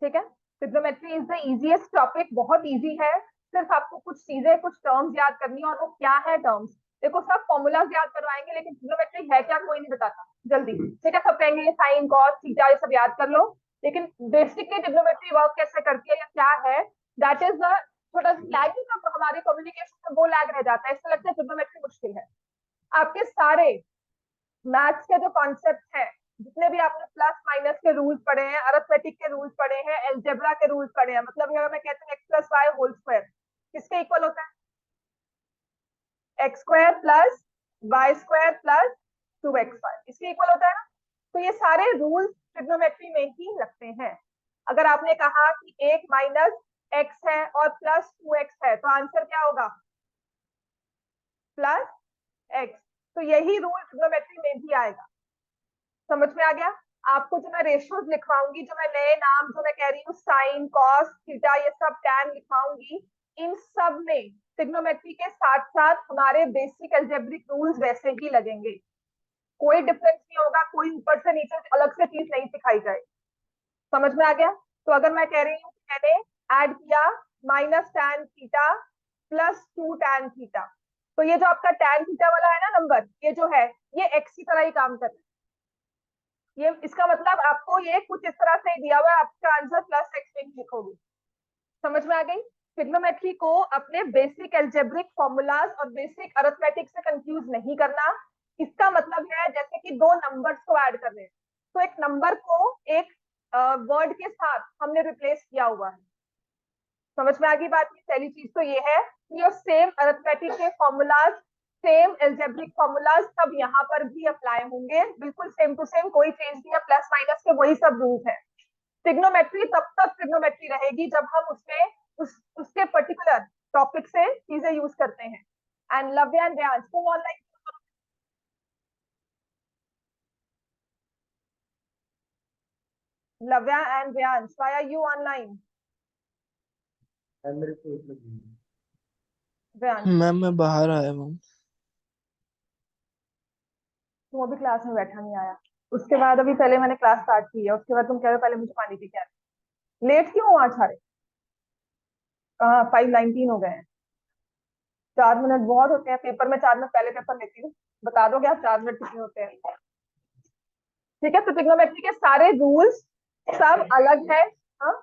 ठीक है, trigonometry is the easiest topic, बहुत इजी है। सिर्फ आपको कुछ चीजें, कुछ टर्म्स याद करनी है, और वो क्या है टर्म्स? देखो, सब फॉर्मूलाज याद करवाएंगे, लेकिन ट्रिग्नोमेट्री है क्या कोई नहीं बताता जल्दी। ठीक है, सब कहेंगे ये साइन कॉस थीटा ये सब याद कर लो, लेकिन बेसिकली ट्रिग्नोमेट्री वर्क कैसे करती है या क्या है, दैट इज द थोड़ा लैगिंग ऑफ हमारे कम्युनिकेशन में, वो लैग रह जाता है, इससे लगता है ट्रिग्नोमेट्री मुश्किल है। आपके सारे मैथ्स के जो कॉन्सेप्ट हैं, जितने भी आपने प्लस माइनस के रूल्स पढ़े हैं, अरिथमेटिक के रूल्स पढ़े हैं, एलजेब्रा के रूल्स पढ़े हैं, मतलब अगर मैं कहती हूँ x plus y whole square किसके इक्वल होता है? X square plus y square plus 2xy, इसके इक्वल होता है ना। तो ये सारे रूल्स ट्रिग्नोमेट्री में ही लगते हैं। अगर आपने कहा कि एक माइनस एक्स है और प्लस 2x है, तो आंसर क्या होगा? Plus x. तो यही रूल ट्रिग्नोमेट्री में भी आएगा। समझ में आ गया? आपको जो मैं रेशियोज लिखवाऊंगी, जो मैं नए नाम जो मैं कह रही हूँ, साइन कॉस थीटा ये सब टैन लिखवाऊंगी, इन सब में ट्रिग्नोमेट्री के साथ साथ हमारे बेसिक अलजेब्रिक रूल्स वैसे ही लगेंगे। कोई डिफरेंस नहीं होगा, कोई ऊपर से नीचे अलग से चीज नहीं सिखाई जाए। समझ में आ गया? तो अगर मैं कह रही हूँ कि मैंने ऐड किया minus tan theta plus 2 tan theta, तो ये जो आपका टैन थीटा वाला है ना नंबर, ये जो है ये एक्स की तरह ही काम कर रहा है। ये इसका मतलब आपको ये कुछ इस तरह से दिया हुआ है, आपका आंसर प्लस एक्स में लिखोगे। समझ में आ गई? ट्रिग्नोमेट्री को अपने बेसिक एल्जेब्रिक फॉर्मूलाज और बेसिक अरिथमेटिक से कंफ्यूज नहीं करना। इसका मतलब है जैसे कि दो नंबर्स को ऐड कर रहे हैं, तो एक नंबर को एक वर्ड के साथ हमने रिप्लेस किया हुआ है। समझ में आ गई बात? की पहली चीज तो ये है कि ये सेम अरिथमेटिक के फॉर्मूलाज, सेम एल्जेब्रिक फॉर्मूलाज सब यहाँ पर भी अप्लाई होंगे, बिल्कुल सेम टू सेम, कोई चेंज नहीं है, प्लस माइनस के वही सब रूल्स है। ट्रिग्नोमेट्री तब तक ट्रिग्नोमेट्री रहेगी जब हम उसमें उसके पर्टिकुलर टॉपिक से चीजें यूज करते हैं। एंड लव्य एंड व्यांश तुम online, Lavya and Vyansh why are you online? मेरे को मतलब व्यांश, मैम मैं बाहर आया हूँ। तुम अभी क्लास में बैठा नहीं आया, उसके बाद अभी पहले मैंने क्लास स्टार्ट की है, उसके बाद तुम कह रहे हो पहले मुझे पानी पी के आना। लेट क्यों हो आज सारे? कहाँ 5:19 हो गए हैं? 4 मिनट बहुत होते हैं पेपर में, 4 मिनट पहले पेपर लेती हूँ। बता दो क्या 4 मिनट कितने होते हैं? ठीक है, तो ट्रिग्नोमेट्री के सारे रूल्स सब अलग है। हाँ,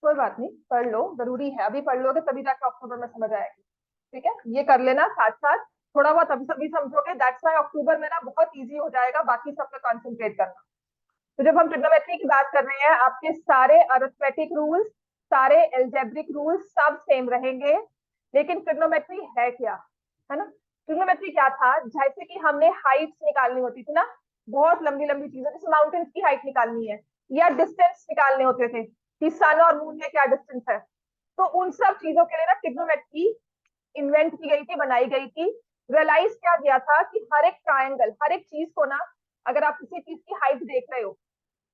कोई बात नहीं, पढ़ लो, जरूरी है, अभी पढ़ लोगे तभी जाके अक्टूबर में समझ आएगी। ठीक है, ये कर लेना साथ साथ, थोड़ा बहुत अभी सभी समझोगे, दैट्स व्हाई अक्टूबर में ना बहुत इजी हो जाएगा, बाकी सब पे कॉन्सेंट्रेट करना। तो जब हम ट्रिग्नोमेट्री की बात कर रहे हैं, आपके सारे अरिथमेटिक रूल्स, सारे एल्जेब्रिक रूल्स सब सेम रहेंगे। लेकिन ट्रिग्नोमेट्री है क्या? है ना, ट्रिग्नोमेट्री क्या था? जैसे कि हमने हाइट्स निकालनी होती थी ना, बहुत लंबी लंबी चीजें, जैसे माउंटेन्स की हाइट निकालनी है, या डिस्टेंस निकालने होते थे कि सन और मून में क्या डिस्टेंस है, तो उन सब चीजों के लिए ना ट्रिग्नोमेट्री इन्वेंट की गई थी, बनाई गई थी। रियलाइज क्या किया था कि हर एक ट्रायंगल, हर एक चीज को ना, अगर आप किसी चीज की हाइट देख रहे हो,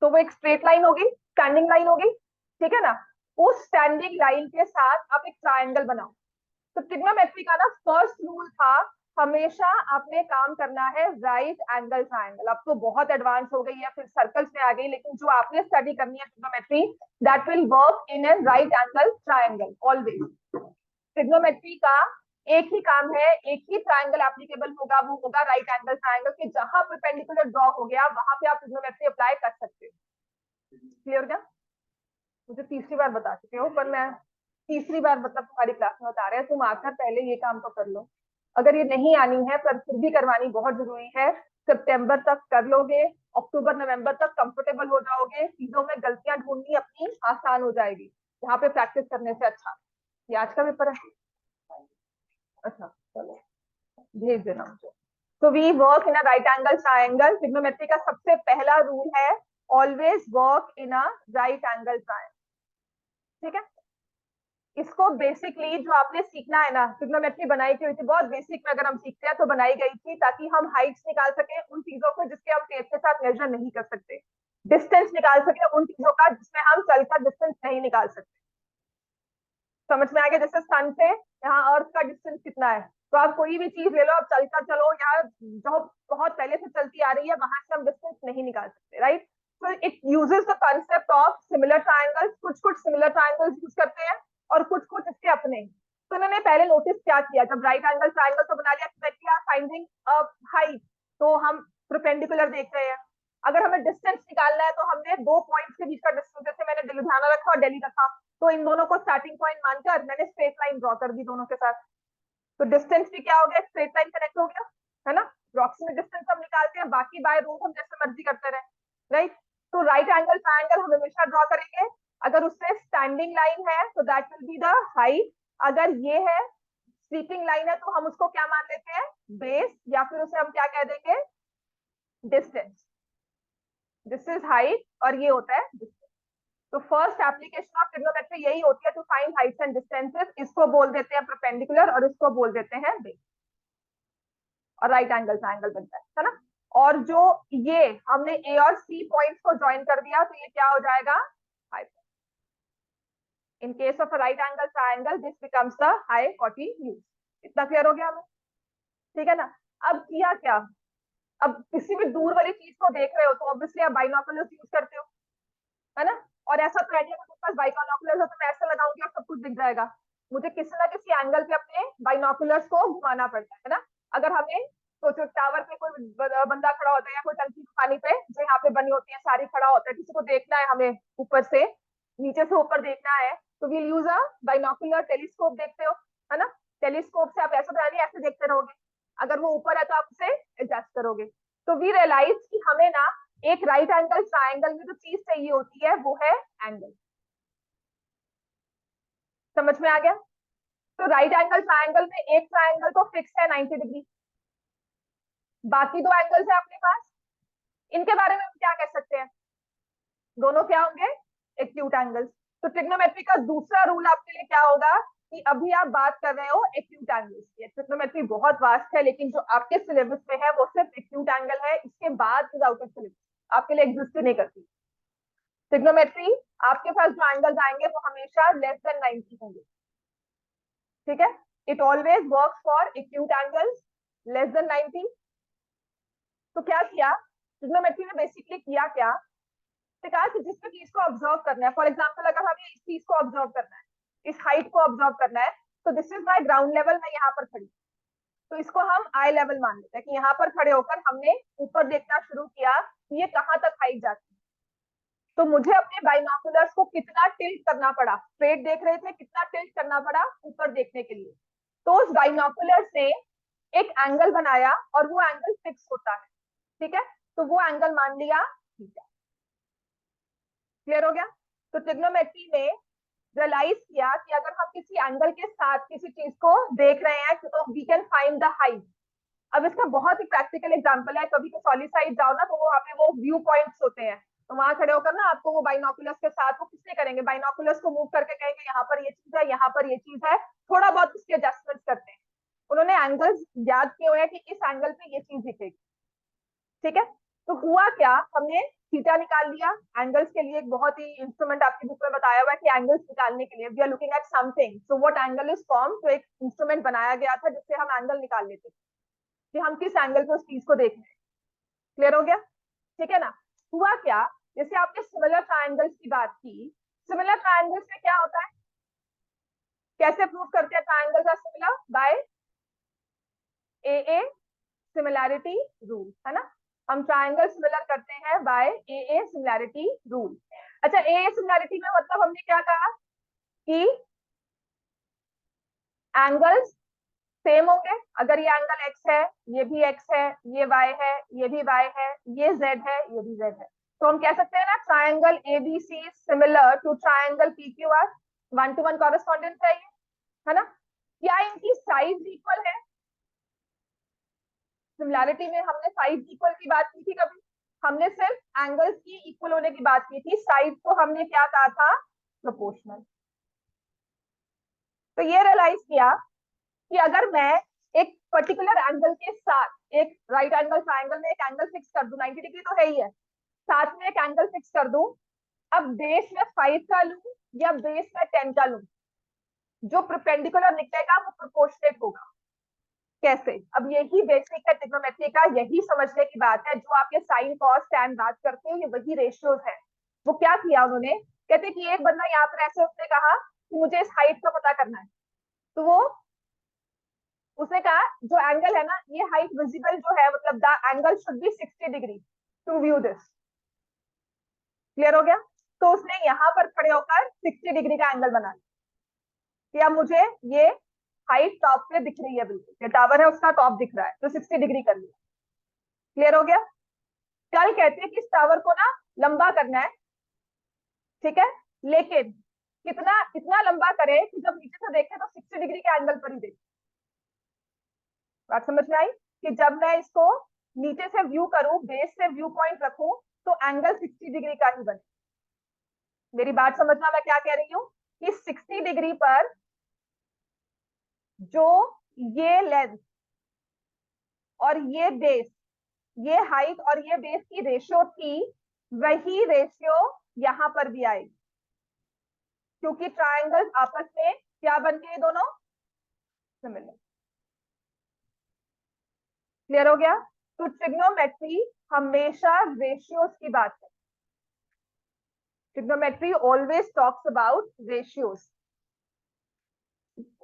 तो वो एक स्ट्रेट लाइन होगी, स्टैंडिंग लाइन होगी, ठीक है ना। उस स्टैंडिंग लाइन के साथ आप एक ट्रायंगल बनाओ। तो ट्रिग्नोमेट्री का ना फर्स्ट रूल था, हमेशा आपने काम करना है राइट एंगल ट्रायंगल। अब तो बहुत एडवांस हो गई है, फिर सर्कल्स में आ गई, लेकिन जो आपने स्टडी करनी है trigonometry, that will work in an right angle triangle always. Trigonometry का एक ही काम है, एक ही ट्रायंगल एप्लीकेबल होगा, वो होगा राइट एंगल ट्रायंगल, कि जहां परपेंडिकुलर ड्रॉ हो गया वहां पे आप ट्रिग्नोमेट्री अप्लाई कर सकते हो। क्लियर क्या? मुझे तीसरी बार बता चुके हो, पर मैं तीसरी बार मतलब तुम्हारी क्लास में बता रहे हैं, तुम आकर पहले ये काम तो कर लो। अगर ये नहीं आनी है पर फिर भी करवानी बहुत जरूरी है, सितंबर तक कर लोगे, अक्टूबर नवंबर तक कंफर्टेबल हो जाओगे, चीजों में गलतियां ढूंढनी अपनी आसान हो जाएगी, यहाँ पे प्रैक्टिस करने से अच्छा। ये आज का पेपर है? अच्छा चलो, भेज देना मुझे। तो we work in a right angle triangle, trigonometry का सबसे पहला रूल है always work in a right angle triangle. ठीक है, इसको बेसिकली जो आपने सीखना है ना, ट्रिग्नोमेट्री बनाई की हुई थी बहुत बेसिक में, अगर हम सीखते हैं तो बनाई गई थी ताकि हम हाइट्स निकाल सके उन चीजों को जिसके हम टेप के साथ मेजर नहीं कर सकते, डिस्टेंस निकाल सके उन चीजों का जिसमें हम चलकर डिस्टेंस नहीं निकाल सकते। समझ में आ गया? जैसे सन से यहाँ अर्थ का डिस्टेंस कितना है, तो आप कोई भी चीज ले लो, आप चलकर चलो, या जो बहुत पहले से चलती आ रही है वहां से हम डिस्टेंस नहीं निकाल सकते, right. So it uses the concept of similar triangles. कुछ सिमिलर ट्राइंगल्स यूज करते हैं और कुछ इसके अपने। तो इन्होंने पहले नोटिस क्या किया, जब राइट एंगल ट्राइंगल तो बना लिया, फाइंडिंग हाइट, तो हम परपेंडिकुलर देख रहे हैं। अगर हमें डिस्टेंस निकालना है तो हमने दो पॉइंट्स के बीच का डिस्टेंस, जैसे मैंने लुधियाना रखा और दिल्ली रखा, तो इन दोनों को स्टार्टिंग पॉइंट मानकर मैंने स्ट्रेट लाइन ड्रॉ कर दी दोनों के साथ। तो डिस्टेंस भी क्या हो गया, स्ट्रेट लाइन कनेक्ट हो गया, है ना। अप्रॉक्सीमेट डिस्टेंस हम निकालते हैं, बाकी बाय रूट हम जैसे मर्जी करते रहे, राइट। तो राइट एंगल ट्रायंगल हम हमेशा ड्रॉ करेंगे, अगर उससे स्टैंडिंग लाइन है तो that will be the height, अगर ये है स्वीपिंग लाइन है तो हम उसको क्या मान लेते हैं, बेस, या फिर उसे हम क्या कह देंगे, डिस्टेंस। दिस इज हाइट और ये होता है डिस्टेंस। तो फर्स्ट एप्लीकेशन ऑफ ट्रिग्नोमेट्री यही होती है, to find heights and distances. इसको बोल देते हैं परपेंडिकुलर और इसको बोल देते हैं बेस, और राइट एंगल ट्रायंगल बनता है ना। और जो ये हमने ए और सी पॉइंट्स को ज्वाइन कर दिया तो ये क्या हो जाएगा, hypotenuse. In case of a right angle triangle this becomes the hypotenuse. इतना क्लियर हो गया हमें, ठीक है ना। अब किया क्या, अब किसी भी दूर वाली चीज को देख रहे हो तो ऑब्वियसली आप बाइनोकुलर्स यूज करते हो, है ना। और ऐसा तो है, मेरे पास बाइनोकुलर्स है तो मैं ऐसा लगाऊंगी और सब कुछ दिख जाएगा। मुझे किसी ना किसी एंगल पे अपने बाइनोकुलर्स को घुमाना पड़ता है ना। अगर हमें सोचो टावर पे कोई बंदा खड़ा होता है या कोई टंकी पानी पे जो यहाँ पे बनी होती है सारी खड़ा होता है, किसी को देखना है हमें ऊपर से, नीचे से ऊपर देखना है, तो we'll use a binocular. Telescope देखते हो, है ना। टेलीस्कोप से आप ऐसे देखते रहोगे, अगर वो ऊपर है तो आप उसे एडजस्ट करोगे। तो वी रियलाइज कि हमें ना एक राइट एंगल ट्रायंगल में जो चीज चाहिए होती है वो है एंगल। समझ में आ गया। तो राइट एंगल ट्रायंगल में एक ट्रायंगल तो फिक्स है 90 डिग्री, बाकी दो एंगल्स है अपने पास, इनके बारे में हम क्या कह सकते हैं, दोनों क्या होंगे, एक्यूट एंगल्स। तो ट्रिग्नोमेट्री का दूसरा रूल आपके लिए क्या होगा, कि अभी आप बात कर रहे हो एक्यूट एंगल्स की। ट्रिग्नोमेट्री बहुत वास्ट है, लेकिन जो आपके सिलेबस में है वो सिर्फ एक्यूट एंगल है, इसके बाद इज आउट ऑफ सिलेबस, आपके लिए एग्जिस्ट नहीं करती ट्रिग्नोमेट्री। आपके पास जो एंगल्स आएंगे वो हमेशा लेस देन 90 होंगे, ठीक है। It always works for acute angles less than 90। तो क्या किया ट्रिग्नोमेट्री ने, बेसिकली किया क्या, कहा कि जिस चीज को ऑब्जर्व करना है, फॉर एग्जाम्पल अगर हमें इस चीज को ऑब्जर्व करना है, इस हाइट को ऑब्जर्व करना है, तो this is my ground level, मैं यहाँ पर खड़ी, तो इसको हम आई लेवल मान लेते हैं कि यहाँ पर खड़े होकर हमने ऊपर देखना शुरू किया कि ये कहाँ तक हाइट जाती है। तो मुझे अपने बाइनोकुलर्स को कितना टिल्ट करना पड़ा, स्ट्रेट देख रहे थे, कितना टिल्ट करना पड़ा ऊपर देखने के लिए। तो उस बाइनोकुलर से एक एंगल बनाया और वो एंगल फिक्स होता है, ठीक है। तो वो एंगल मान लिया थीटा। क्लियर हो गया। तो ट्रिग्नोमेट्री में रियलाइज किया कि अगर हम किसी एंगल के साथ किसी चीज को देख रहे हैं तो we can find the height. अब इसका बहुत ही प्रैक्टिकल एग्जांपल है, कभी सॉलिड साइड जाओ ना तो वहाँ पे वो व्यू पॉइंट्स होते हैं, तो वहां खड़े होकर ना आपको वो बाइनोकुलर्स के साथ वो किससे करेंगे, बाइनोकुलर्स को मूव करके कहेंगे यहाँ पर ये चीज है, यहाँ पर ये चीज है, थोड़ा बहुत उसके एडजस्टमेंट करते हैं। उन्होंने एंगल्स याद किए हुए हैं कि इस एंगल पे ये चीज दिखेगी, ठीक है। तो हुआ क्या, हमने थीटा निकाल लिया। एंगल्स के लिए एक बहुत ही इंस्ट्रूमेंट आपकी बुक में बताया हुआ है कि एंगल्स निकालने के लिए we are looking at something, so what angle is form. तो एक इंस्ट्रूमेंट बनाया गया था जिससे हम एंगल निकाल लेते थे कि हम किस एंगल पे उस चीज को देख रहे हैं। क्लियर हो गया, ठीक है ना। हुआ क्या, जैसे आपने सिमिलर ट्रायंगल्स की बात की, सिमिलर ट्रायंगल्स में क्या होता है, कैसे प्रूव करते हैं triangles are similar, by a similarity rule, है ना। हम ट्रायंगल सिमिलर करते हैं बाय ए सिमिलैरिटी रूल। अच्छा, ए सिमिलैरिटी में मतलब हमने क्या कहा कि एंगल्स सेम होंगे। अगर ये एंगल एक्स है, ये भी एक्स है, ये वाई है, ये भी वाई है, ये जेड है, ये भी जेड है, तो हम कह सकते हैं ना triangle ABC similar to triangle PQR, 1-to-1 correspondence है ना। क्या इनकी साइज इक्वल है, सिमिलैरिटी में हमने साइज इक्वल की बात की थी कभी, हमने सिर्फ एंगल्स की इक्वल होने की बात की थी, साइज को हमने क्या कहा था, प्रोपोर्शनल। तो ये रियलाइज किया कि अगर मैं एक पर्टिकुलर एंगल के साथ एक राइट एंगल ट्रायंगल में एक एंगल फिक्स कर दूं, 90 डिग्री तो है ही है, साथ में एक एंगल फिक्स कर दूं, अब बेस में 5 का लूं या बेस में 10 का लूं, जो परपेंडिकुलर निकलेगा वो प्रोपोर्शनेट होगा। कैसे? अब यही बेसिक है ट्रिग्नोमेट्री का, यही समझने की बात है। जो आप ये साइन कॉस टैन बात करते हो, ये वही रेशियोज है। वो क्या किया उन्होंने, कहते कि एक बंदा यहाँ पर ऐसे, उसने कहा कि मुझे इस हाइट का पता करना है, तो वो उसने कहा जो एंगल है ना, ये हाइट विजिबल जो है, मतलब the angle should be 60 degree to view this. Clear हो गया? तो उसने यहाँ पर खड़े होकर 60 डिग्री का एंगल बना लिया। मुझे ये हाइट टॉप पे दिख रही है, बिल्कुल ये टावर है उसका टॉप दिख रहा है, तो 60 डिग्री कर लिया। क्लियर हो गया? कल कहते हैं कि इस टावर को ना लंबा करना है, ठीक है, लेकिन कितना, इतना लंबा करे कि जब नीचे से देखे तो 60 डिग्री के एंगल पर ही देखे। बात समझ में आई? कि जब मैं इसको नीचे से व्यू करूं, बेस से व्यू पॉइंट रखूं, तो एंगल 60 डिग्री का ही बने। मेरी बात समझना मैं क्या कह रही हूँ, कि 60 डिग्री पर जो ये लेंथ और ये बेस, ये हाइट और ये बेस की रेशियो थी, वही रेशियो यहां पर भी आएगी, क्योंकि ट्रायंगल्स आपस में क्या बन गए, दोनों सिमिलर। क्लियर हो गया? तो ट्रिग्नोमेट्री हमेशा रेशियोज की बात है। Trigonometry always talks about ratios.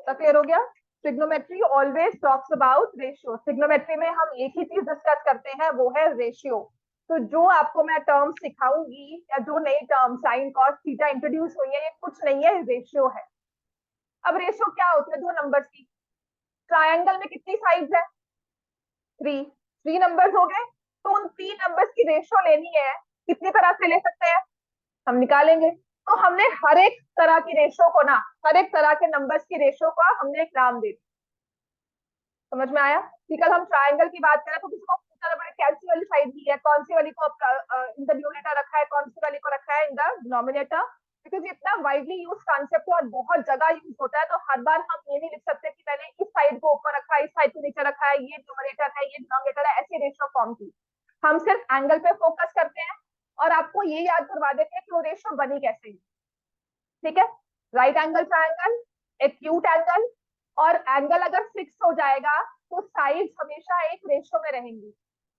Clear हो गया? Trigonometry always talks about ratio. Trigonometry में हम एक ही चीज डिस्कस करते हैं, वो है रेशियो। तो जो आपको मैं टर्म सिखाऊंगी, या जो नई term sine cos theta introduce हुई है, ये कुछ नहीं है, रेशियो है। अब रेशियो क्या होता है? दो नंबर्स की। ट्रायंगल में कितनी साइड्स है? थ्री। थ्री नंबर्स हो गए, तो उन तीन नंबर्स की रेशियो लेनी है, कितनी तरह से ले सकते हैं हम, निकालेंगे। तो हमने हर एक तरह की रेशियो को ना, हर एक तरह के नंबर्स की रेशियो का हमने एक नाम दे दिया। समझ में आया? कि कल हम ट्रायंगल की बात करें तो किसी को पूछना पड़े कैसी वाली साइड दी है, कौन सी वाली को इन द न्यूमरेटर रखा है, कौन सी वाली को रखा है इन द डिनोमिनेटर। बिकॉज ये इतना वाइडली यूज कॉन्सेप्ट है और बहुत जगह यूज होता है, तो हर बार हम ये नहीं लिख सकते कि मैंने इस साइड को ऊपर रखा है, इस साइड को नीचे रखा है, ये न्यूमरेटर है, ये डिनोमिनेटर है, ऐसी रेशियो फॉर्म की। हम सिर्फ एंगल पे फोकस करते हैं और आपको ये याद करवा देते हैं कि वो रेशियो बनी कैसे है। ठीक है? Right angle triangle, acute angle, और एंगल अगर फिक्स हो जाएगा तो साइड्स हमेशा एक रेशियो में रहेंगी।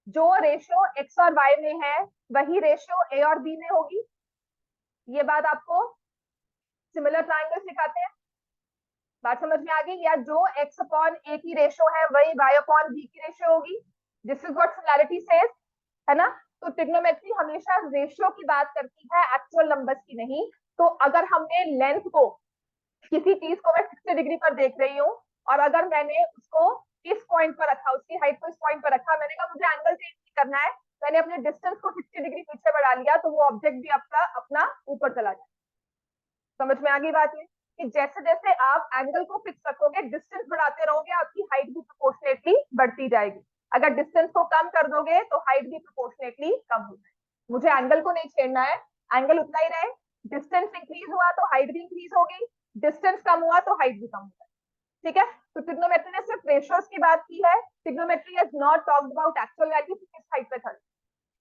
जो रेशियो एक्स और वाई में है, वही रेशियो ए और बी में होगी। ये बात आपको सिमिलर ट्रायंगल सिखाते हैं। बात समझ में आ गई? या जो एक्स अपॉन ए की रेशियो है, वही वाई अपॉन बी की रेशियो होगी। This is what similarity says, है ना? तो ट्रिग्नोमेट्री हमेशा रेशियो की बात करती है, एक्चुअल नंबर्स की नहीं। तो अगर हमने लेंथ को, किसी चीज को मैं 60 डिग्री पर देख रही हूँ, और अगर मैंने उसको इस पॉइंट पर रखा, उसकी हाइट को इस पॉइंट पर रखा, मैंने कहा मुझे एंगल चेंज नहीं करना है, मैंने अपने डिस्टेंस को 60 डिग्री पीछे बढ़ा लिया, तो वो ऑब्जेक्ट भी अपना अपना ऊपर चला जाए। समझ में आ गई बात? ये कि जैसे जैसे आप एंगल को फिक्स रखोगे, डिस्टेंस बढ़ाते रहोगे, आपकी हाइट भी प्रोपोर्शनेटली बढ़ती जाएगी। अगर डिस्टेंस को कम कर दोगे तो हाइट भी प्रोपोर्शनेटली कम हो जाएगी। मुझे एंगल को नहीं छेड़ना है, एंगल उतना ही रहे। डिस्टेंस इंक्रीज हुआ तो हाइट भी इंक्रीज हो गई, डिस्टेंस कम हुआ तो हाइट भी कम हो गई। ठीक है? तो ट्रिग्नोमेट्री ने सिर्फ रेशियोज की बात की है। Trigonometry has not talked about actual value किस हाइट पे खड़े।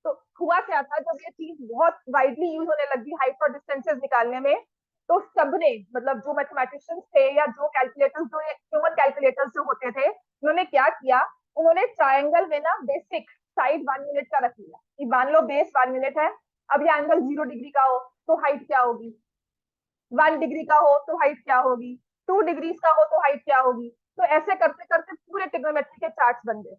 तो हुआ क्या था, जब ये चीज बहुत वाइडली यूज होने लगी हाइट और डिस्टेंसेस निकालने में, तो सबने, मतलब जो मैथमेटिशियंस थे या जो कैलकुलेटर्स, जो ह्यूमन कैलकुलेटर्स जो होते थे, उन्होंने क्या किया, उन्होंने ट्रायंगल में ना बेसिक साइड 1 यूनिट का रख लिया कि मान लो बेस 1 यूनिट है। अब ये एंगल 0 डिग्री का हो तो हाइट क्या होगी, 1 डिग्री का हो तो हाइट क्या होगी, 2 डिग्रीज का हो तो हाइट क्या होगी। तो ऐसे करते करते पूरे ट्रिग्नोमेट्री के चार्ट्स बन गए।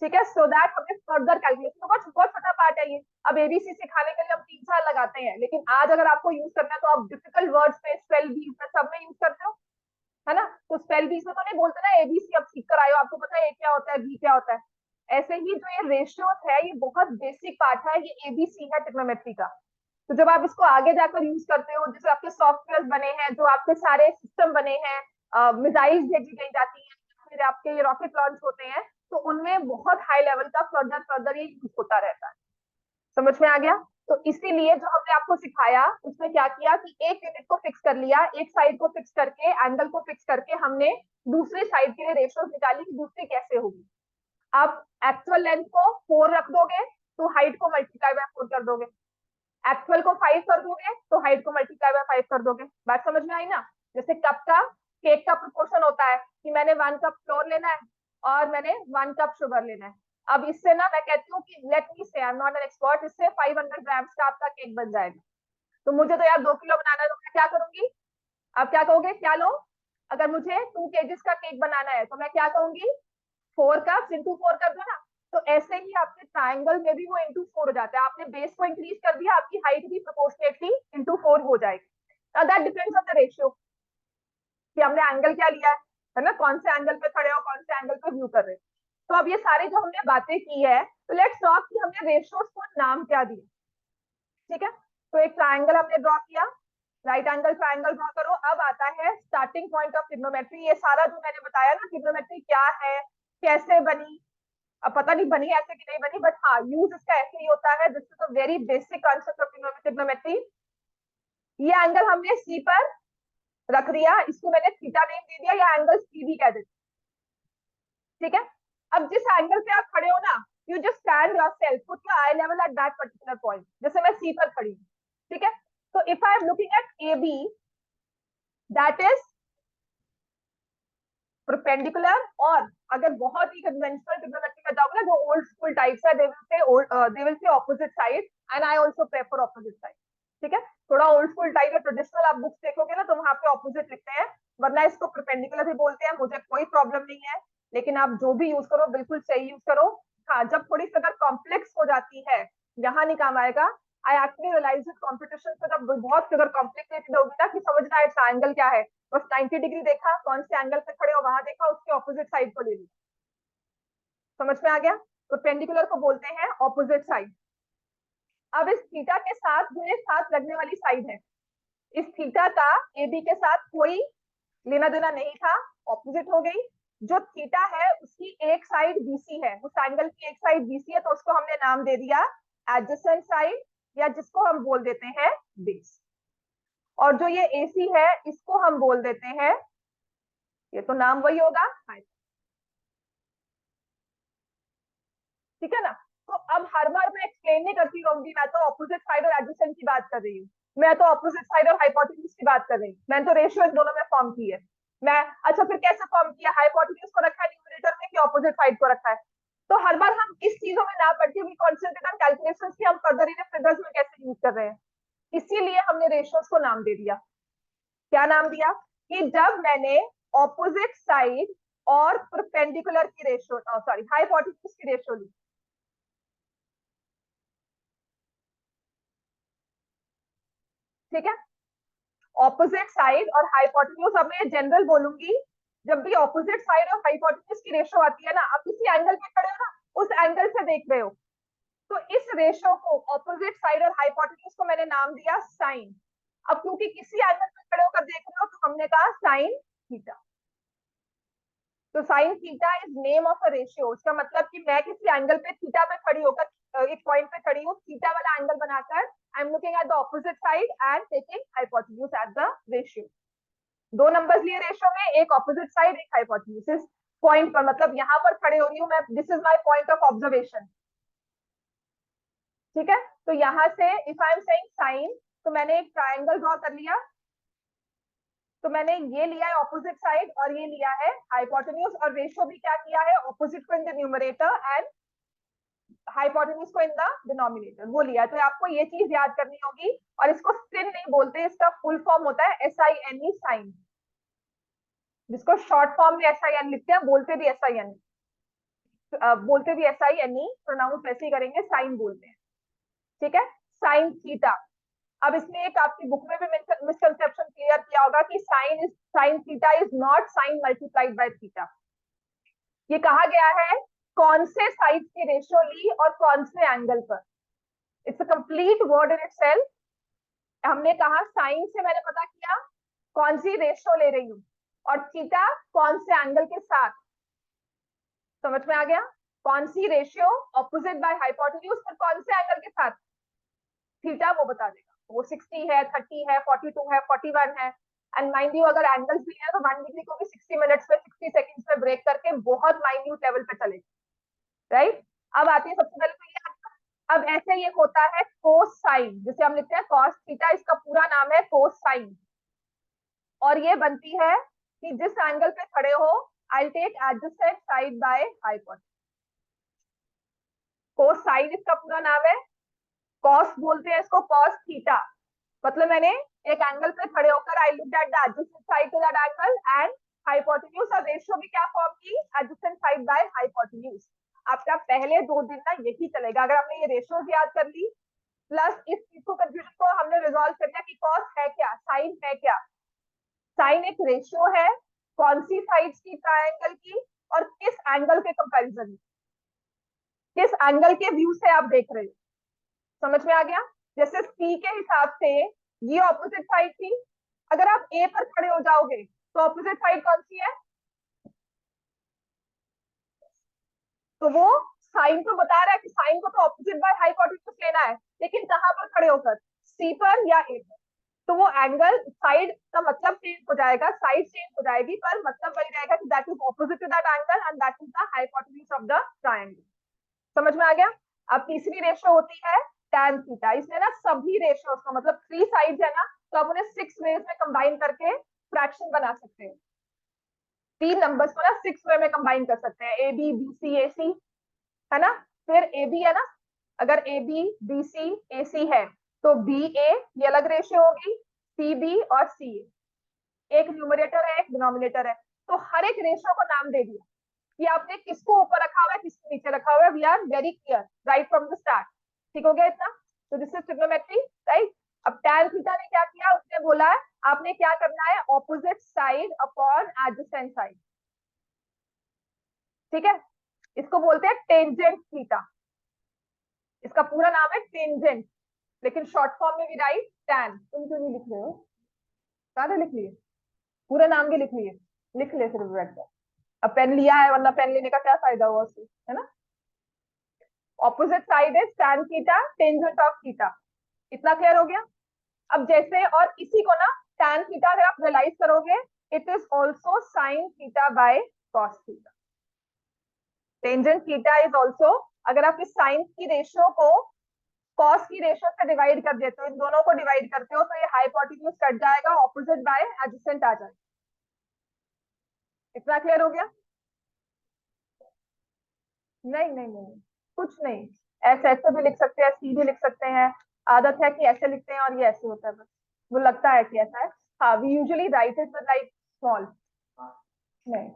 ठीक है? सो दैट हमें फर्दर कैलकुलेशन, बहुत बहुत छोटा पार्ट है ये। अब एबीसी सिखाने के लिए हम 3 साल लगाते हैं, लेकिन आज अगर आपको यूज करना है तो आप डिफिकल्ट वर्ड्स पे, स्पेल बीज में, सब में यूज करते हो, है ना? तो स्पेल बीज में तो नहीं बोलते ना एबीसी अब सीख कर आयो, आपको पता है ए क्या होता है, बी क्या होता है। ऐसे ही जो ये रेशियोज है, ये बहुत बेसिक पार्ट है, ये एबीसी है ट्रिग्नोमेट्री का। तो जब आप इसको आगे जाकर यूज करते हो, जैसे आपके सॉफ्टवेयर बने हैं, जो आपके सारे सिस्टम बने हैं, मिसाइल्स भेजी गई जाती है, फिर आपके ये रॉकेट लॉन्च होते हैं, तो उनमें बहुत हाई लेवल का फर्दर फर्दर ये यूज होता रहता है। समझ में आ गया? तो इसीलिए जो हमने आपको सिखाया, उसमें क्या किया कि एक यूनिट को फिक्स कर लिया, एक साइड को फिक्स करके, एंगल को फिक्स करके हमने दूसरी साइड के लिए रेशियोज निकाली कि दूसरी कैसे होगी। आप एक्चुअल लेंथ को 4 रख दोगे तो हाइट को मल्टीप्लाई बाय 4 कर दोगे, एक्चुअल को 5 कर दोगे तो हाइट को मल्टीप्लाई बाय 5 कर दोगे। बात समझ में आई ना? जैसे कप का, केक का प्रोपोर्शन होता है कि मैंने 1 कप फ्लोर लेना है, और मैंने 1 कप शुगर लेना है। अब इससे ना मैं कहती हूँ कि लेट मी से I am not an expert, इससे 500 ग्राम्स का आपका केक बन जाएगा। तो मुझे तो यार 2 किलो बनाना है, तो मैं क्या करूंगी? आप क्या कहोगे, क्या लो? अगर मुझे 2 kgs का केक बनाना है तो मैं क्या कहूंगी? 4 कप इंटू 4 कर दो ना। तो ऐसे ही आपके ट्राइंगल में भी वो इंटू 4 हो जाता है। आपने बेस को इंक्रीज कर दिया, आपकी हाइट भी प्रोपोर्शनेटली इंटू 4 हो जाएगी। That depends on the ratio कि हमने एंगल क्या लिया है ना, कौन से एंगल पे खड़े हो, कौन से एंगल पे व्यू कर रहे हैं। तो अब ये सारी जो हमने बातें की है, तो लेट्स टॉक कि हमने रेशियोज को नाम क्या दिया। ठीक है, तो एक ट्राइंगल हमने ड्रॉ किया, राइट एंगल ट्राइंगल ड्रॉ करो। अब आता है स्टार्टिंग पॉइंट ऑफ ट्रिग्नोमेट्री। ये सारा जो मैंने बताया ना ट्रिग्नोमेट्री क्या है, कैसे बनी, अब पता नहीं बनी ऐसे कि नहीं बनी, बट हाँ यूज इसका ऐसे ही होता है। This is a very basic concept of trigonometry. ये एंगल हमने सी पर रख दिया, इसको मैंने थीटा नेम दे दिया, या एंगल सी भी कह देते। ठीक है, अब जिस एंगल पे आप खड़े हो ना, you just stand yourself, put your eye level at that particular point. जैसे मैं सी पर खड़ी हूँ, ठीक है, तो if I am looking at A B, that is perpendicular. और अगर बहुत ही कन्वेंशनल ट्रिग्नोमेट्री में जाओगे ना, जो ओल्ड स्कूल टाइप्स है, they will say opposite side, and I also prefer opposite side. ठीक है, थोड़ा ओल्ड स्कूल टाइप है, ट्रेडिशनल आप बुक्स देखोगे ना तो वहां पे ऑपोजिट लिखते हैं, वरना इसको परपेंडिकुलर भी बोलते हैं, मुझे कोई प्रॉब्लम नहीं है। लेकिन आप जो भी यूज करो बिल्कुल सही यूज करो। हाँ, जब थोड़ी सी अगर कॉम्प्लेक्स हो जाती है, यहाँ नहीं काम आएगा। I actually realize it competition से, जब बहुत अगर कॉम्प्लिकेटेड होगी ना कि समझना है इसका एंगल क्या है, बस 90 डिग्री देखा, कौन से एंगल पे खड़े हो वहां देखा, उसके ऑपोजिट साइड को ले ली। समझ में आ गया? तो पेंडिकुलर को बोलते हैं ऑपोजिट साइड। अब इस थीटा के साथ जो ये साथ लगने वाली साइड है, इस थीटा का ए बी के साथ कोई लेना देना नहीं था, ऑपोजिट हो गई। जो थीटा है उसकी एक साइड बीसी है, उस एंगल की एक साइड बीसी है, तो उसको हमने नाम दे दिया एडजेसेंट साइड, या जिसको हम बोल देते हैं बेस। और जो ये एसी है इसको हम बोल देते हैं, ये तो नाम वही होगा, ठीक है ना। तो अब हर बार मैं एक्सप्लेन नहीं करती रहूंगी, मैं तो ऑपोजिट साइड और एडजेसेंट की बात कर रही हूँ, मैं तो ऑपोजिट साइड और हाइपोटेन्यूज की बात कर रही हूँ, मैंने तो रेशियो इन दोनों में फॉर्म की है। मैं अच्छा फिर कैसे फॉर्म किया, हाइपोटेन्यूज को रखा है न्यूमरेटर में कि ऑपोजिट साइड को रखा है? तो हर बार हम इस चीजों में ना पढ़ के वी कॉन्सेंट्रेट ऑन कैलकुलेशंस की हम फर्दर इन फिगर्स में कैसे यूज कर रहे हैं। इसीलिए हमने रेशियोज को नाम दे दिया। क्या नाम दिया? कि जब मैंने ऑपोजिट साइड और परपेंडिकुलर की रेशियो, सॉरी हाइपोटेन्यूज की रेशियो ली। ठीक है, ऑपोजिट साइड और हाइपोटेन्यूज, अब मैं जनरल बोलूंगी, जब भी ऑपोजिट साइड और हाइपोटेन्यूज की रेशियो आती है ना, आप किसी एंगल पे खड़े हो ना, उस एंगल से देख रहे हो, तो इस रेशियो को ऑपोजिट साइड और हाइपोटेन्यूज को मैंने नाम दिया साइन। अब क्योंकि किसी एंगल पे खड़े होकर देख रहे हो, तो हमने कहा साइन थीटा। तो sign theta is name of a ratio. उसका मतलब कि मैं किसी एंगल पे थीटा पे खड़ी होकर, एक पॉइंट पे खड़ी हूँ, थीटा वाला एंगल बनाकर, I am looking at the opposite side and taking hypotenuse at the ratio. दो नंबर्स लिए रेशियो में, एक ऑपोजिट साइड एक हाइपोटेन्यूज। पॉइंट पर मतलब यहाँ पर खड़े हो रही हूँ मैं, this is my point of observation. ठीक है, तो यहाँ से if I am saying sine, तो मैंने एक ट्राइंगल ड्रॉ कर लिया, तो मैंने ये लिया है ऑपोजिट साइड और ये लिया है हाइपोटेन्यूज, और रेशियो भी क्या किया है, ऑपोजिट को in the numerator and hypotenuse को इन द डिनोमिनेटर, वो लिया है। तो आपको ये चीज याद करनी होगी। और इसको सिन नहीं बोलते, इसका फुल फॉर्म होता है SINE, साइन, जिसको शॉर्ट फॉर्म में SIN लिखते हैं, बोलते भी SIN, बोलते भी SINE, प्रोनाउंस वैसे ही करेंगे, साइन बोलते हैं। ठीक है, साइन थीटा। अब इसमें एक आपकी बुक में भी मिसकंसेप्शन क्लियर किया होगा कि sine theta is not sine multiplied by theta. ये कहा गया है कौन से साइड की रेशियो ली और कौन से एंगल पर, it's a complete word in itself. हमने कहा साइन से मैंने पता किया कौन सी रेशियो ले रही हूँ, और थीटा कौन से एंगल के साथ। समझ में आ गया? कौन सी रेशियो ऑपोजिट बाय हाइपोटेन्यूज पर कौन से एंगल के साथ, थीटा वो बता देगा। वो 60 है, 30 है, 42 है, 41 है। एंड माइंड यू अगर एंगल्स भी है तो 1 डिग्री को भी 60 मिनट्स में, 60 सेकंड्स में ब्रेक करके बहुत माइन्यूट लेवल पे चलेगा। राइट, अब आती है सबसे पहले तो ये। अब ऐसे ये होता है कोसाइन, जिसे हम लिखते हैं कॉस थीटा, इसका पूरा नाम है कोसाइन। और ये बनती है कि जिस एंगल पे खड़े हो, I take adjacent side by hypotenuse. Cosine इसका पूरा नाम है, कॉस बोलते हैं इसको, कॉस थीटा। मतलब मैंने एक एंगल पे खड़े होकर I looked at the adjacent side to that angle and hypotenuse, और रेशियो भी क्या फॉर्म की, एडजेसेंट साइड बाय हाइपोटेन्यूज। आपका पहले 2 दिन ना यही चलेगा। अगर हमने ये रेशियोज याद कर ली, प्लस इस चीज को, कंफ्यूजन को हमने रिजॉल्व कर लिया कि कॉस है क्या, साइन है क्या। साइन एक रेशियो है कौन सी साइड्स की, ट्रायंगल की, और किस एंगल के कंपैरिजन में, किस एंगल के व्यू से आप देख रहे हो। समझ में आ गया। जैसे सी के हिसाब से ये ऑपोजिट साइड थी, अगर आप ए पर खड़े हो जाओगे तो ऑपोजिट साइड कौन सी है, तो वो साइन तो बता रहा है कि साइन को तो ऑपोजिट बाय हाइपोटेन्यूज लेना है, लेकिन कहां पर खड़े होकर, सी पर या ए पर। तो वो एंगल, साइड का मतलब चेंज हो जाएगा, साइड चेंज हो जाएगी, पर मतलब वही रहेगा कि that is opposite to that angle and that is the hypotenuse of the triangle. समझ में आ गया। अब तीसरी रेशियो होती है tan थीटा। इसमें ना सभी रेशियोज को, मतलब 3 साइड्स है ना, तो आप उन्हें 6 वेज में कंबाइन करके फ्रैक्शन बना सकते हैं। 3 नंबर्स को ना 6 वे में कंबाइन कर सकते हैं, ए बी बी सी ए सी, है ना। फिर ए बी है ना, अगर ए बी बी सी ए सी है तो बी ए ये अलग रेशियो होगी, सी बी और सी ए, एक न्यूमरेटर है एक डिनोमिनेटर है। तो हर एक रेशियो को नाम दे दिया कि आपने किसको ऊपर रखा हुआ है किसको नीचे रखा हुआ है। We are very clear right from the start. ठीक हो गया इतना। तो दिस इज ट्रिग्नोमेट्री, राइट। अब tan थीटा ने क्या किया, उसने बोला है आपने क्या करना है, opposite side upon adjacent side. ठीक है, इसको बोलते हैं टेंजेंट थीटा। इसका पूरा नाम है टेंजेंट, लेकिन शॉर्ट फॉर्म में भी राइट tan। तुम क्यों नहीं लिख रहे हो, सारे लिख लिए, पूरा नाम भी लिख लिए, लिख ले फिर बैठ कर। अब पेन लिया है, वरना पेन लेने का क्या फायदा हुआ उससे, है ना। Opposite side is tan theta tangent of theta. इतना क्लियर हो गया। अब जैसे, और इसी को ना tan थीटा अगर आप रियलाइज करोगे, it is also sine theta by cos theta. Tangent theta is also, अगर आप इस साइन की रेशियो को कॉस की रेशियो से डिवाइड कर देते हो, इन दोनों को डिवाइड करते हो, तो ये हाइपोटेन्यूज कट जाएगा, ऑपोजिट बाय एडजेसेंट आ जाएगा। इतना क्लियर हो गया। नहीं नहीं नहीं, कुछ नहीं। ऐसे ऐसे भी लिख सकते हैं, सी भी लिख सकते हैं। आदत है कि ऐसे लिखते हैं और ये ऐसे होता है बस, वो लगता है कि ऐसा है। हाँ, we usually write it with like small. नहीं,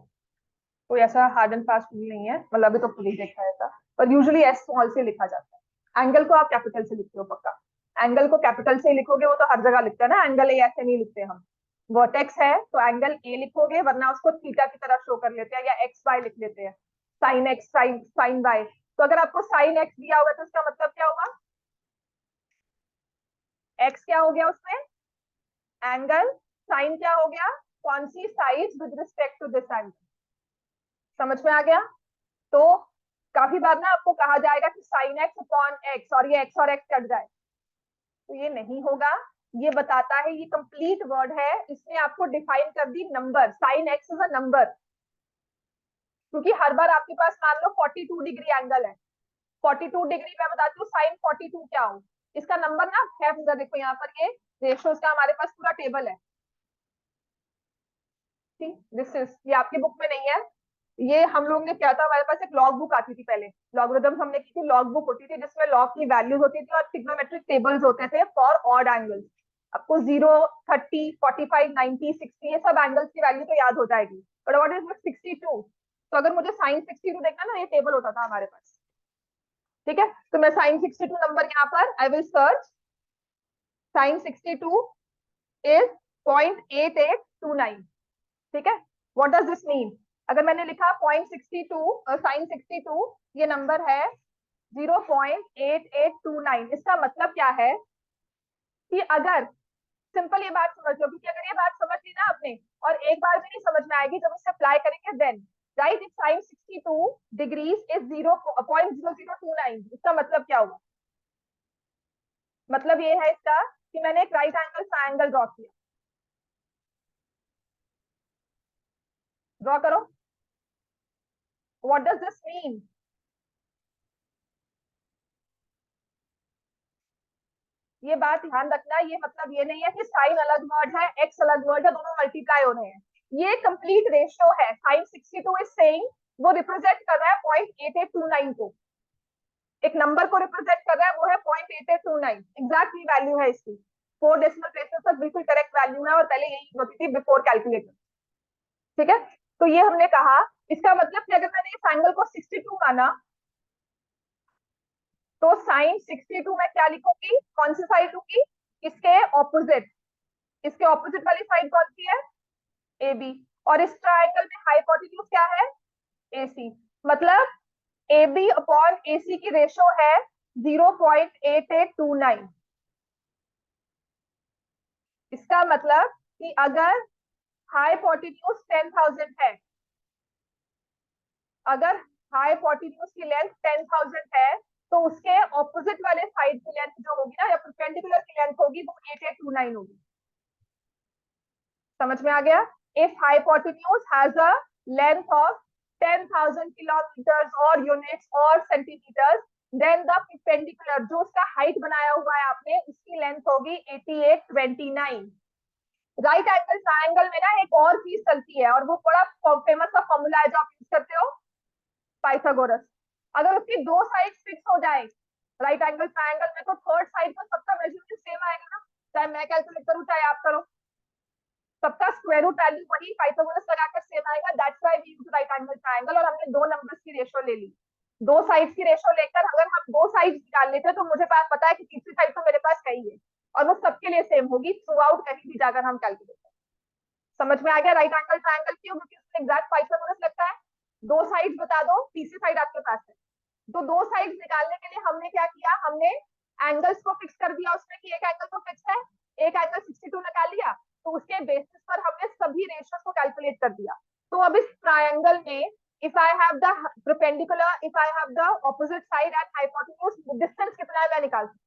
कोई ऐसा हार्ड एंड फास्ट रूल नहीं है, मतलब अभी तो खुद ही देखा है ऐसा, पर यूजुअली एस स्मॉल से लिखा जाता है। एंगल को आप कैपिटल से लिखते हो पक्का, एंगल को कैपिटल से लिखोगे, वो तो हर जगह लिखते हैं ना, एंगल ए ऐसे नहीं लिखते हम। वर्टेक्स है तो एंगल ए लिखोगे, वरना उसको थीटा की तरह शो कर लेते हैं, या एक्स वाई लिख लेते हैं, sine x sine sine y. तो अगर आपको साइन एक्स दिया हुआ है तो उसका मतलब क्या होगा, एक्स क्या हो गया उसमें, एंगल, साइन क्या हो गया, कौन सी side with respect to this angle. समझ में आ गया। तो काफी बार ना आपको कहा जाएगा कि साइन एक्स अपॉन एक्स, और ये एक्स और एक्स कट जाए, तो ये नहीं होगा। ये बताता है, ये कंप्लीट वर्ड है, इसने आपको डिफाइन कर दी number, sine X is a number. क्योंकि हर बार आपके पास मान लो 42 डिग्री एंगल है, 42 डिग्री मैं बताती हूँ साइन 42 क्या हो, इसका नंबर ना है पूरा, देखो यहाँ पर ये रेशियोज का हमारे पास पूरा टेबल है। ठीक, दिस इज, ये आपकी बुक में नहीं है, ये हम लोग ने क्या था, हमारे पास एक लॉग बुक आती थी पहले, लॉगरिथम्स हमने की थी, लॉग बुक होती थी जिसमें लॉग की वैल्यूज होती थी और ट्रिग्नोमेट्रिक टेबल्स होते थे फॉर ऑड एंगल्स। आपको 0, 30, 45, 90, 60 ये सब एंगल्स की वैल्यू तो याद हो जाएगी, बट व्हाट इज 62। तो अगर मुझे साइन 62 देखना ना, ये टेबल होता था हमारे पास। ठीक है, तो मैं साइन 62 नंबर यहाँ पर I will search, sine 62 is 0.8829। ठीक है, व्हाट डज दिस मीन, अगर मैंने लिखा 0.62 साइन 62, ये नंबर है 0.8829। इसका मतलब क्या है कि अगर, सिंपल ये बात समझ लो, क्योंकि अगर ये बात समझ ली ना आपने, और एक बार भी नहीं समझ में आएगी, जब इसे अप्लाई करेंगे then, right, if sine 62 degrees is 0.0029, इसका मतलब क्या हुआ, मतलब ये है इसका कि मैंने एक राइट एंगल ट्रायंगल ड्रॉ किया। ड्रॉ करो, व्हाट डज दिस मीन, ये बात ध्यान रखना, ये मतलब ये नहीं है कि साइन अलग वर्ड है एक्स अलग वर्ड है, दोनों मल्टीप्लाई हो रहे हैं। ये कंप्लीट रेशियो है। साइन 62 इज सेइंग वो रिप्रेजेंट कर रहा है 0.8829 को, एक नंबर को रिप्रेजेंट कर रहा है, वो है 0.8829। एग्जैक्टली वैल्यू है इसकी, 4 डेसिमल प्लेसेस तक बिल्कुल करेक्ट वैल्यू है, और पहले यही होती थी बिफोर कैलकुलेटर। ठीक है, तो ये हमने कहा। इसका मतलब कि अगर मैंने इस एंगल को 62 माना, तो साइन 62 में क्या लिखूंगी, कौन सी साइड लूंगी, इसके ऑपोजिट। इसके ऑपोजिट वाली साइड कौन सी है, ए बी। और इस ट्राइंगल में हाइपोटेन्यूज क्या है, ए सी। मतलब ए बी अपॉन ए सी की रेशो है 0.8829। इसका मतलब कि अगर हाइपोटेन्यूज 10,000 है, अगर हाइपोटेन्यूज की लेंथ 10,000 है, तो उसके ऑपोजिट वाले साइड की लेंथ जो होगी ना, या परपेंडिकुलर की लेंथ होगी, वो 8829 होगी। समझ में आ गया। If hypotenuse has a length of 10,000 kilometre और यूनिट्स और सेंटीमीटर, देन द परपेंडिकुलर, जो उसका हाइट बनाया हुआ है आपने, उसकी लेंथ होगी 8829। राइट एंगल ट्राइंगल में ना एक और चीज चलती है, और वो बड़ा फेमस सा फॉर्मूला है जो आप यूज करते हो, पाइथागोरस। अगर उसकी दो साइड फिक्स हो जाए राइट एंगल ट्राइंगल में, तो थर्ड साइड का सबका मेजरमेंट सेम आएगा ना, चाहे मैं कैलकुलेट करूं चाहे आप करो, सबका स्क्वायर रूट वैल्यू वही पाइथागोरस लगाकर सेम आएगा। That's why we use right angle triangle. और हमने दो नंबर्स की रेशो ले ली, दो साइड्स की रेशो लेकर अगर हम दो साइड्स निकाल लेते हैं, तो मुझे पास पता है कि तीसरी साइड तो मेरे पास है ही है, और वो सबके लिए सेम होगी थ्रू आउट, कहीं भी जाकर हम कैलकुलेट करें। समझ में आ गया राइट एंगल ट्राइंगल क्यों, क्योंकि उसमें एग्जैक्ट पाइथागोरस लगता है। दो साइड्स बता दो, तीसरी साइड आपके पास है। तो दो साइड्स निकालने के लिए हमने क्या किया, हमने एंगल्स को फिक्स कर दिया उसमें, कि एक एंगल तो फिक्स है, एक एंगल 62 निकाल लिया, तो उसके बेसिस पर हमने सभी रेशियोज को कैलकुलेट कर दिया। तो अब इस ट्रायंगल में if I have the perpendicular, if I have the opposite side and hypotenuse, distance कितना है मैं निकाल सकती।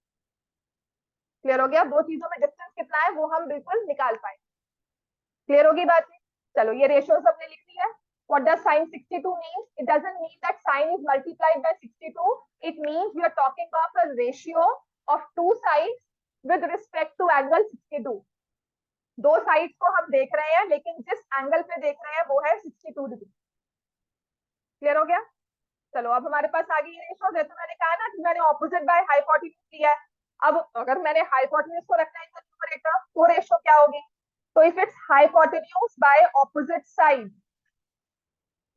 क्लियर हो गया, दो चीजों में डिस्टेंस कितना है वो हम बिल्कुल निकाल पाए। क्लियर होगी बात। चलो ये रेशियोज हमने लिख ली है। What does sin 62 mean? It doesn't mean that sin is multiplied by 62. It means we are talking of a ratio of two sides with respect to angle 62. दो साइड्स को हम देख रहे हैं, लेकिन जिस एंगल पे देख रहे हैं वो है 62 डिग्री। क्लियर हो गया। चलो अब हमारे पास आगे ये रेशियो है, तो मैंने कहा ना कि मैंने ऑपोजिट बाय हाइपोटेन्यूज लिया है। अब अगर मैंने हाइपोटेन्यूज को रखना है तो न्यूमरेटर, तो रेशियो क्या होगी, तो if it's hypotenuse by opposite side,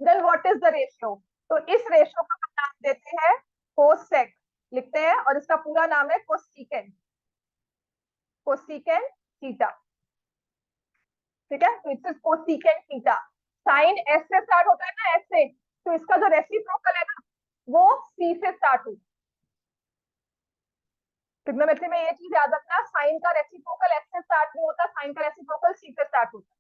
then what is the ratio. तो इस रेशियो का हम नाम देते हैं कोसेक, लिखते हैं, और इसका पूरा नाम है कोसिकेंट, कोसिकेंट थीटा। ठीक है, तो it's cosecant theta. Sine S से स्टार्ट होता है ना, एस से, तो इसका जो रेसिप्रोकल है ना, वो सी से स्टार्ट होता है। ट्रिग्नोमेट्री में ये चीज याद रखना, साइन का रेसिप्रोकल एस से स्टार्ट नहीं होता, साइन का रेसिप्रोकल सी से स्टार्ट होता है।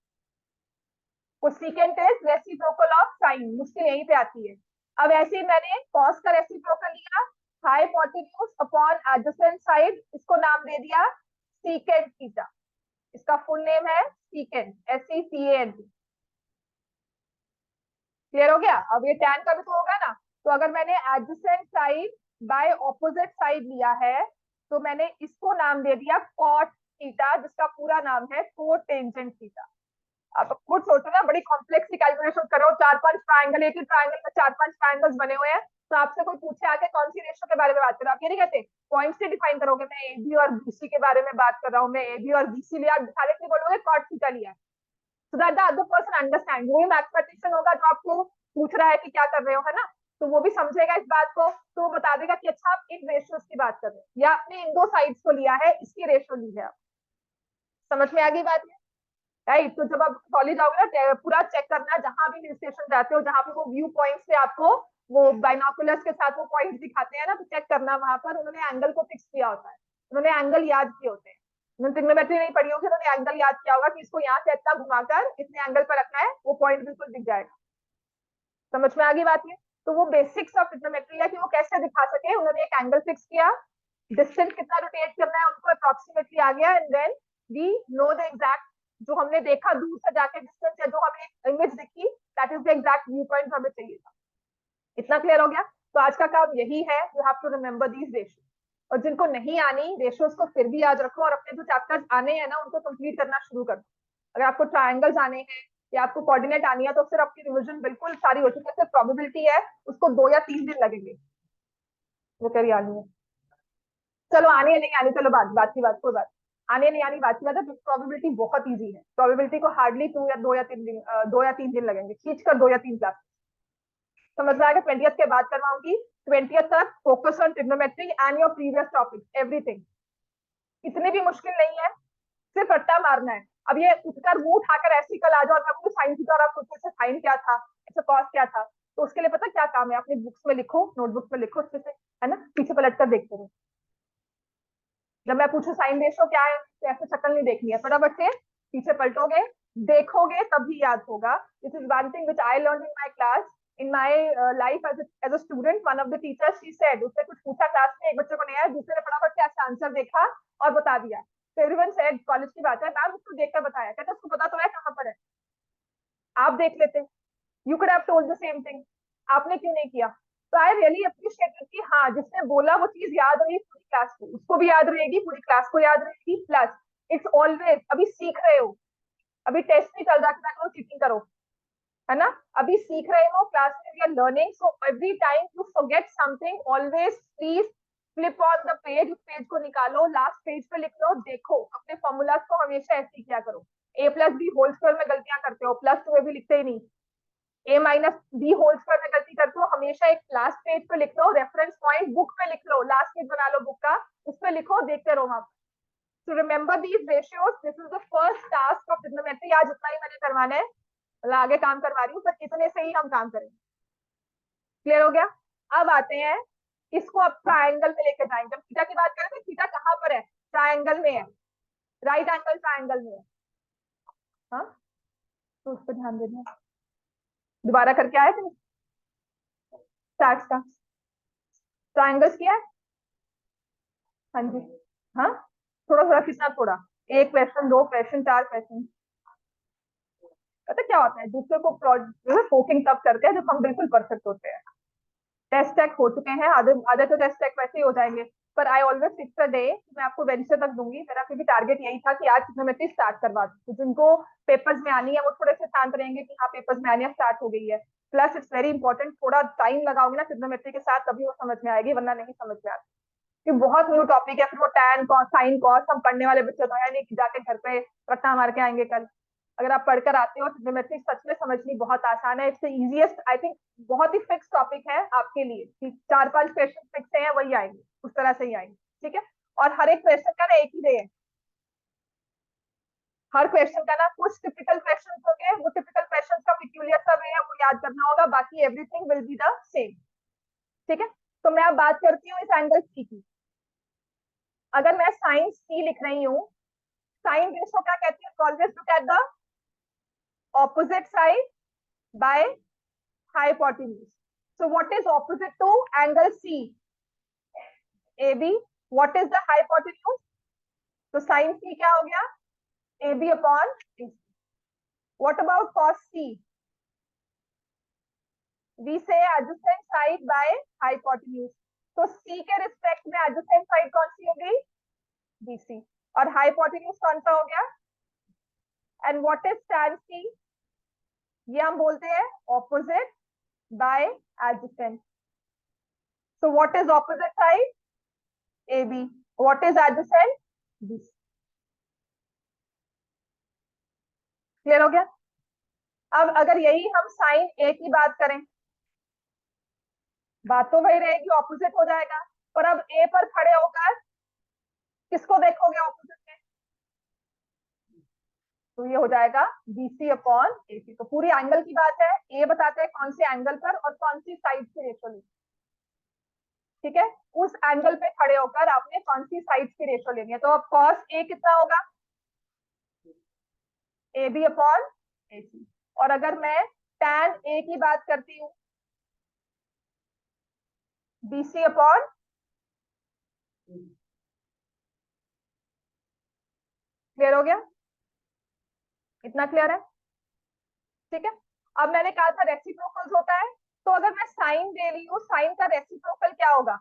Cosecant is reciprocal of sine, मुश्किल यहीं पे आती है। अब ऐसे ही मैंने कॉस का रेसिप्रोकल लिया, हाइपोटेन्यूज अपॉन एडजेसेंट साइड, इसको नाम दे दिया सीकेंट थीटा। इसका फुल नेम है सीकेंट, SECANT। क्लियर हो गया। अब ये टैन का भी तो होगा ना, तो अगर मैंने adjacent side bye opposite side लिया है, तो मैंने इसको नाम दे दिया कॉट थीटा, जिसका पूरा नाम है कोटेंजेंट थीटा। अब खुद सोचो ना, बड़ी कॉम्प्लेक्स कैलकुलेशन करो, चार पांच ट्रायंगल, एक ही ट्रायंगल में चार पांच ट्रायंगल्स बने हुए हैं, तो आपसे कोई पूछे आके कौन सी रेशियो के बारे में बात करो, आप ये नहीं कहते पॉइंट से डिफाइन करोगे, मैं एबी और बीसी के बारे में बात कर रहा हूँ, मैं एबी और बीसी लिया, डायरेक्टली बोलोगे कॉट थीटा लिया, so that the other person understand. वही मैथमेटिशियन होगा जो आपको पूछ रहा है कि क्या कर रहे हो, है ना, तो वो भी समझेगा इस बात को, तो वो बता देगा कि अच्छा आप इन रेशियोज की बात कर रहे हैं, या आपने इन दो साइड्स को लिया है, इसकी रेशियो ली है। समझ में आ गई बात है, राइट। तो जब आप कॉलेज जाओगे ना, पूरा चेक करना, जहां भी हिल स्टेशन जाते हो, जहां पे वो व्यू पॉइंट से आपको वो बाइनोकुलर्स के साथ वो पॉइंट दिखाते हैं ना, तो चेक करना वहां पर उन्होंने एंगल को फिक्स किया होता है, उन्होंने एंगल याद किए होते हैं। उन्होंने ट्रिग्नोमेट्री नहीं पढ़ी होगी, उन्होंने एंगल याद किया होगा कि इसको यहाँ से इतना घुमाकर इतने एंगल पर रखना है, वो पॉइंट बिल्कुल दिख जाएगा। समझ में आ गई बात है। तो वो बेसिक्स ऑफ ट्रिग्नोमेट्री है कि वो कैसे दिखा सके, उन्होंने एक एंगल फिक्स किया, डिस्टेंस कितना रोटेट करना है उनको अप्रोक्सीमेटली आ गया, and then we know the exact, जो हमने देखा दूर से जाके डिस्टेंस, या जो हमें इमेज दिखी, that is the exact view point हमें चाहिए था। इतना क्लियर हो गया। तो आज का काम यही है, you have to remember these ratio, और जिनको नहीं आनी रेशियोज को फिर भी याद रखो, और अपने जो चैप्टर्स आने हैं ना उनको कंप्लीट करना शुरू कर दो। अगर आपको ट्रायंगल्स आने हैं, या आपको कोऑर्डिनेट आनी है तो फिर आपकी रिविजन बिल्कुल सारी हो चुकी है, सिर्फ प्रोबेबिलिटी है, उसको 2 या 3 दिन लगेंगे वो कभी आनी है। चलो आनी है नहीं आनी, चलो बात बात की बात, कोई बात, आने नहीं आनी बात की बात है। प्रोबेबिलिटी बहुत इजी है, प्रोबेबिलिटी को हार्डली 2 या 2 या 3 दिन 2 या 3 दिन लगेंगे, खींच कर 2 या 3 क्लास। समझ में आएगा? 20th के बाद करवाऊंगी, 20th तक focus on trigonometry and your previous topic everything. इतनी भी मुश्किल नहीं है, सिर्फ रट्टा मारना है। अब ये उठकर मुंह उठाकर ऐसे कल आ जाओ और मैं बोलूं साइन थीटा और आप सोचो इससे साइन क्या था, इससे कॉस क्या था, तो उसके लिए पता क्या काम है, अपनी बुक्स में लिखो, नोटबुक्स में लिखो अच्छे से, है ना, पीछे पलट कर देखते रहो। जब मैं पूछूं साइन रेशियो क्या है तो ऐसे शक्ल नहीं देखनी है, फटाफट से पीछे पलटोगे, देखोगे तभी याद होगा। This is one thing which I learned in my class, in my life as a student. One of the teachers she said, उसने कुछ पूछा क्लास में, एक बच्चे को नहीं आया, दूसरे ने फटाफट से ऐसा आंसर देखा और बता दिया। तो एवरीवन सेड, कॉलेज की बात है, मैम उसको देखकर बताया, कहता उसको पता तो है कहाँ पर है, आप देख लेते, you could have told the same thing, आपने क्यों नहीं किया? तो आई रियली अप्रिशिएटेड कि हाँ जिसने बोला वो चीज याद रही पूरी क्लास को, उसको भी याद रहेगी, पूरी क्लास को याद रहेगी। प्लस इट्स ऑलवेज, अभी सीख रहे हो, अभी टेस्ट नहीं चल रहा कि करो चीटिंग करो, है ना, अभी सीख रहे हो, क्लास में we are learning, so every time you forget something always please flip on the page, उस पेज को निकालो, लास्ट पेज पे लिख लो, देखो अपने फॉर्मूलाज को हमेशा ऐसे ही किया करो। ए प्लस बी होल स्क्वायर में गलतियां करते हो, प्लस टू में भी लिखते ही नहीं, ए माइनस बी होल स्क्वायर में गलती करते हो, हमेशा एक लास्ट पेज पे लिख लो, रेफरेंस पॉइंट बुक पे लिख लो, लास्ट पेज बना लो बुक का, उस पे लिखो, देखते रहो वहां। तो remember these ratios, this is the first task of trigonometry. आज इतना ही मैंने करवाना है, मतलब आगे काम करवा रही हूँ, पर इतने से ही हम काम करेंगे। क्लियर हो गया? अब आते हैं, इसको अब ट्राइंगल में लेकर जाएंगे। जब थीटा की बात करें तो थीटा कहाँ पर है? ट्राइंगल में है, राइट एंगल ट्राइंगल में है। हाँ, तो उस पर ध्यान देना। दोबारा करके आए थे स्टार्ट का, ट्राइंगल्स किया है? हाँ जी, हाँ, थोड़ा थोड़ा, कितना थोड़ा, एक क्वेश्चन, दो क्वेश्चन, चार क्वेश्चन। पता क्या होता है, दूसरे को पोकिंग तब करते हैं जब हम बिल्कुल परफेक्ट होते हैं। टेस्ट टैक हो चुके हैं, आधे आधे तो टेस्ट टैक वैसे ही हो जाएंगे, पर I always fix a day, मैं आपको वेडनेसडे तक दूंगी। मेरा क्योंकि टारगेट यही था कि आज ट्रिग्नोमेट्री स्टार्ट करवा दूं, तो जिनको पेपर्स में आनी है वो थोड़े से शांत रहेंगे कि हाँ पेपर्स में आनी है, स्टार्ट हो गई है। प्लस इट्स वेरी इंपॉर्टेंट, थोड़ा टाइम लगाओगे ना ट्रिग्नोमेट्री के साथ तभी वो समझ में आएगी, वरना नहीं समझ में आती, कि बहुत न्यू टॉपिक है। फिर वो टैन कॉस साइन कॉस हम पढ़ने वाले बच्चे तो है नहीं कि जाके घर पे रट्टा मार के आएंगे कल। अगर आप पढ़कर आते हो, ट्रिग्नोमेट्री सच में समझनी बहुत आसान है, इट्स इजीएस्ट आई थिंक, बहुत ही फिक्स टॉपिक है आपके लिए कि 4-5 क्वेश्चन फिक्स हैं, वही आएंगे, उस तरह से ही आएंगे, ठीक है। और हर एक क्वेश्चन का ना एक ही वे है, हर क्वेश्चन का ना कुछ टिपिकल क्वेश्चन होंगे, वो टिपिकल क्वेश्चन का पिक्यूलियर सा वे है, वो याद करना होगा, बाकी everything will be the same, ठीक है। तो मैं अब बात करती हूँ इस एंगल सी की। अगर मैं साइन सी लिख रही हूँ, साइन रेशो क्या कहती है? Always look at the opposite side by hypotenuse. So what is opposite to angle C? AB. What is the hypotenuse? तो sin C क्या हो गया? AB upon AC. What about cos C? We say adjacent side by hypotenuse. तो C के respect में adjacent side कौन सी हो गई? BC. और hypotenuse कौन सा हो गया? And what is tan C? ये हम बोलते हैं opposite by adjacent. So what is opposite side? AB. What is adjacent? BC. Clear हो गया? अब अगर यही हम साइन ए की बात करें, बात तो वही रहेगी, ऑपोजिट हो जाएगा, पर अब ए पर खड़े होकर किसको देखोगे ऑपोजिट में? तो ये हो जाएगा बीसी अपॉन एसी। तो पूरी एंगल की बात है, ए बताते हैं कौन से एंगल पर और कौन सी साइड की रेशो ली, ठीक है। उस एंगल पे खड़े होकर आपने कौन सी साइड की रेशो लेनी है। तो अब कॉस ए कितना होगा? ए बी अपॉन ए सी। और अगर मैं टैन ए की बात करती हूँ, बीसी अपॉन, क्लियर हो गया? इतना क्लियर है? ठीक है। अब मैंने कहा था रेसिप्रोकल होता है, तो अगर मैं साइन दे रही हूँ, साइन का रेसिप्रोकल क्या होगा?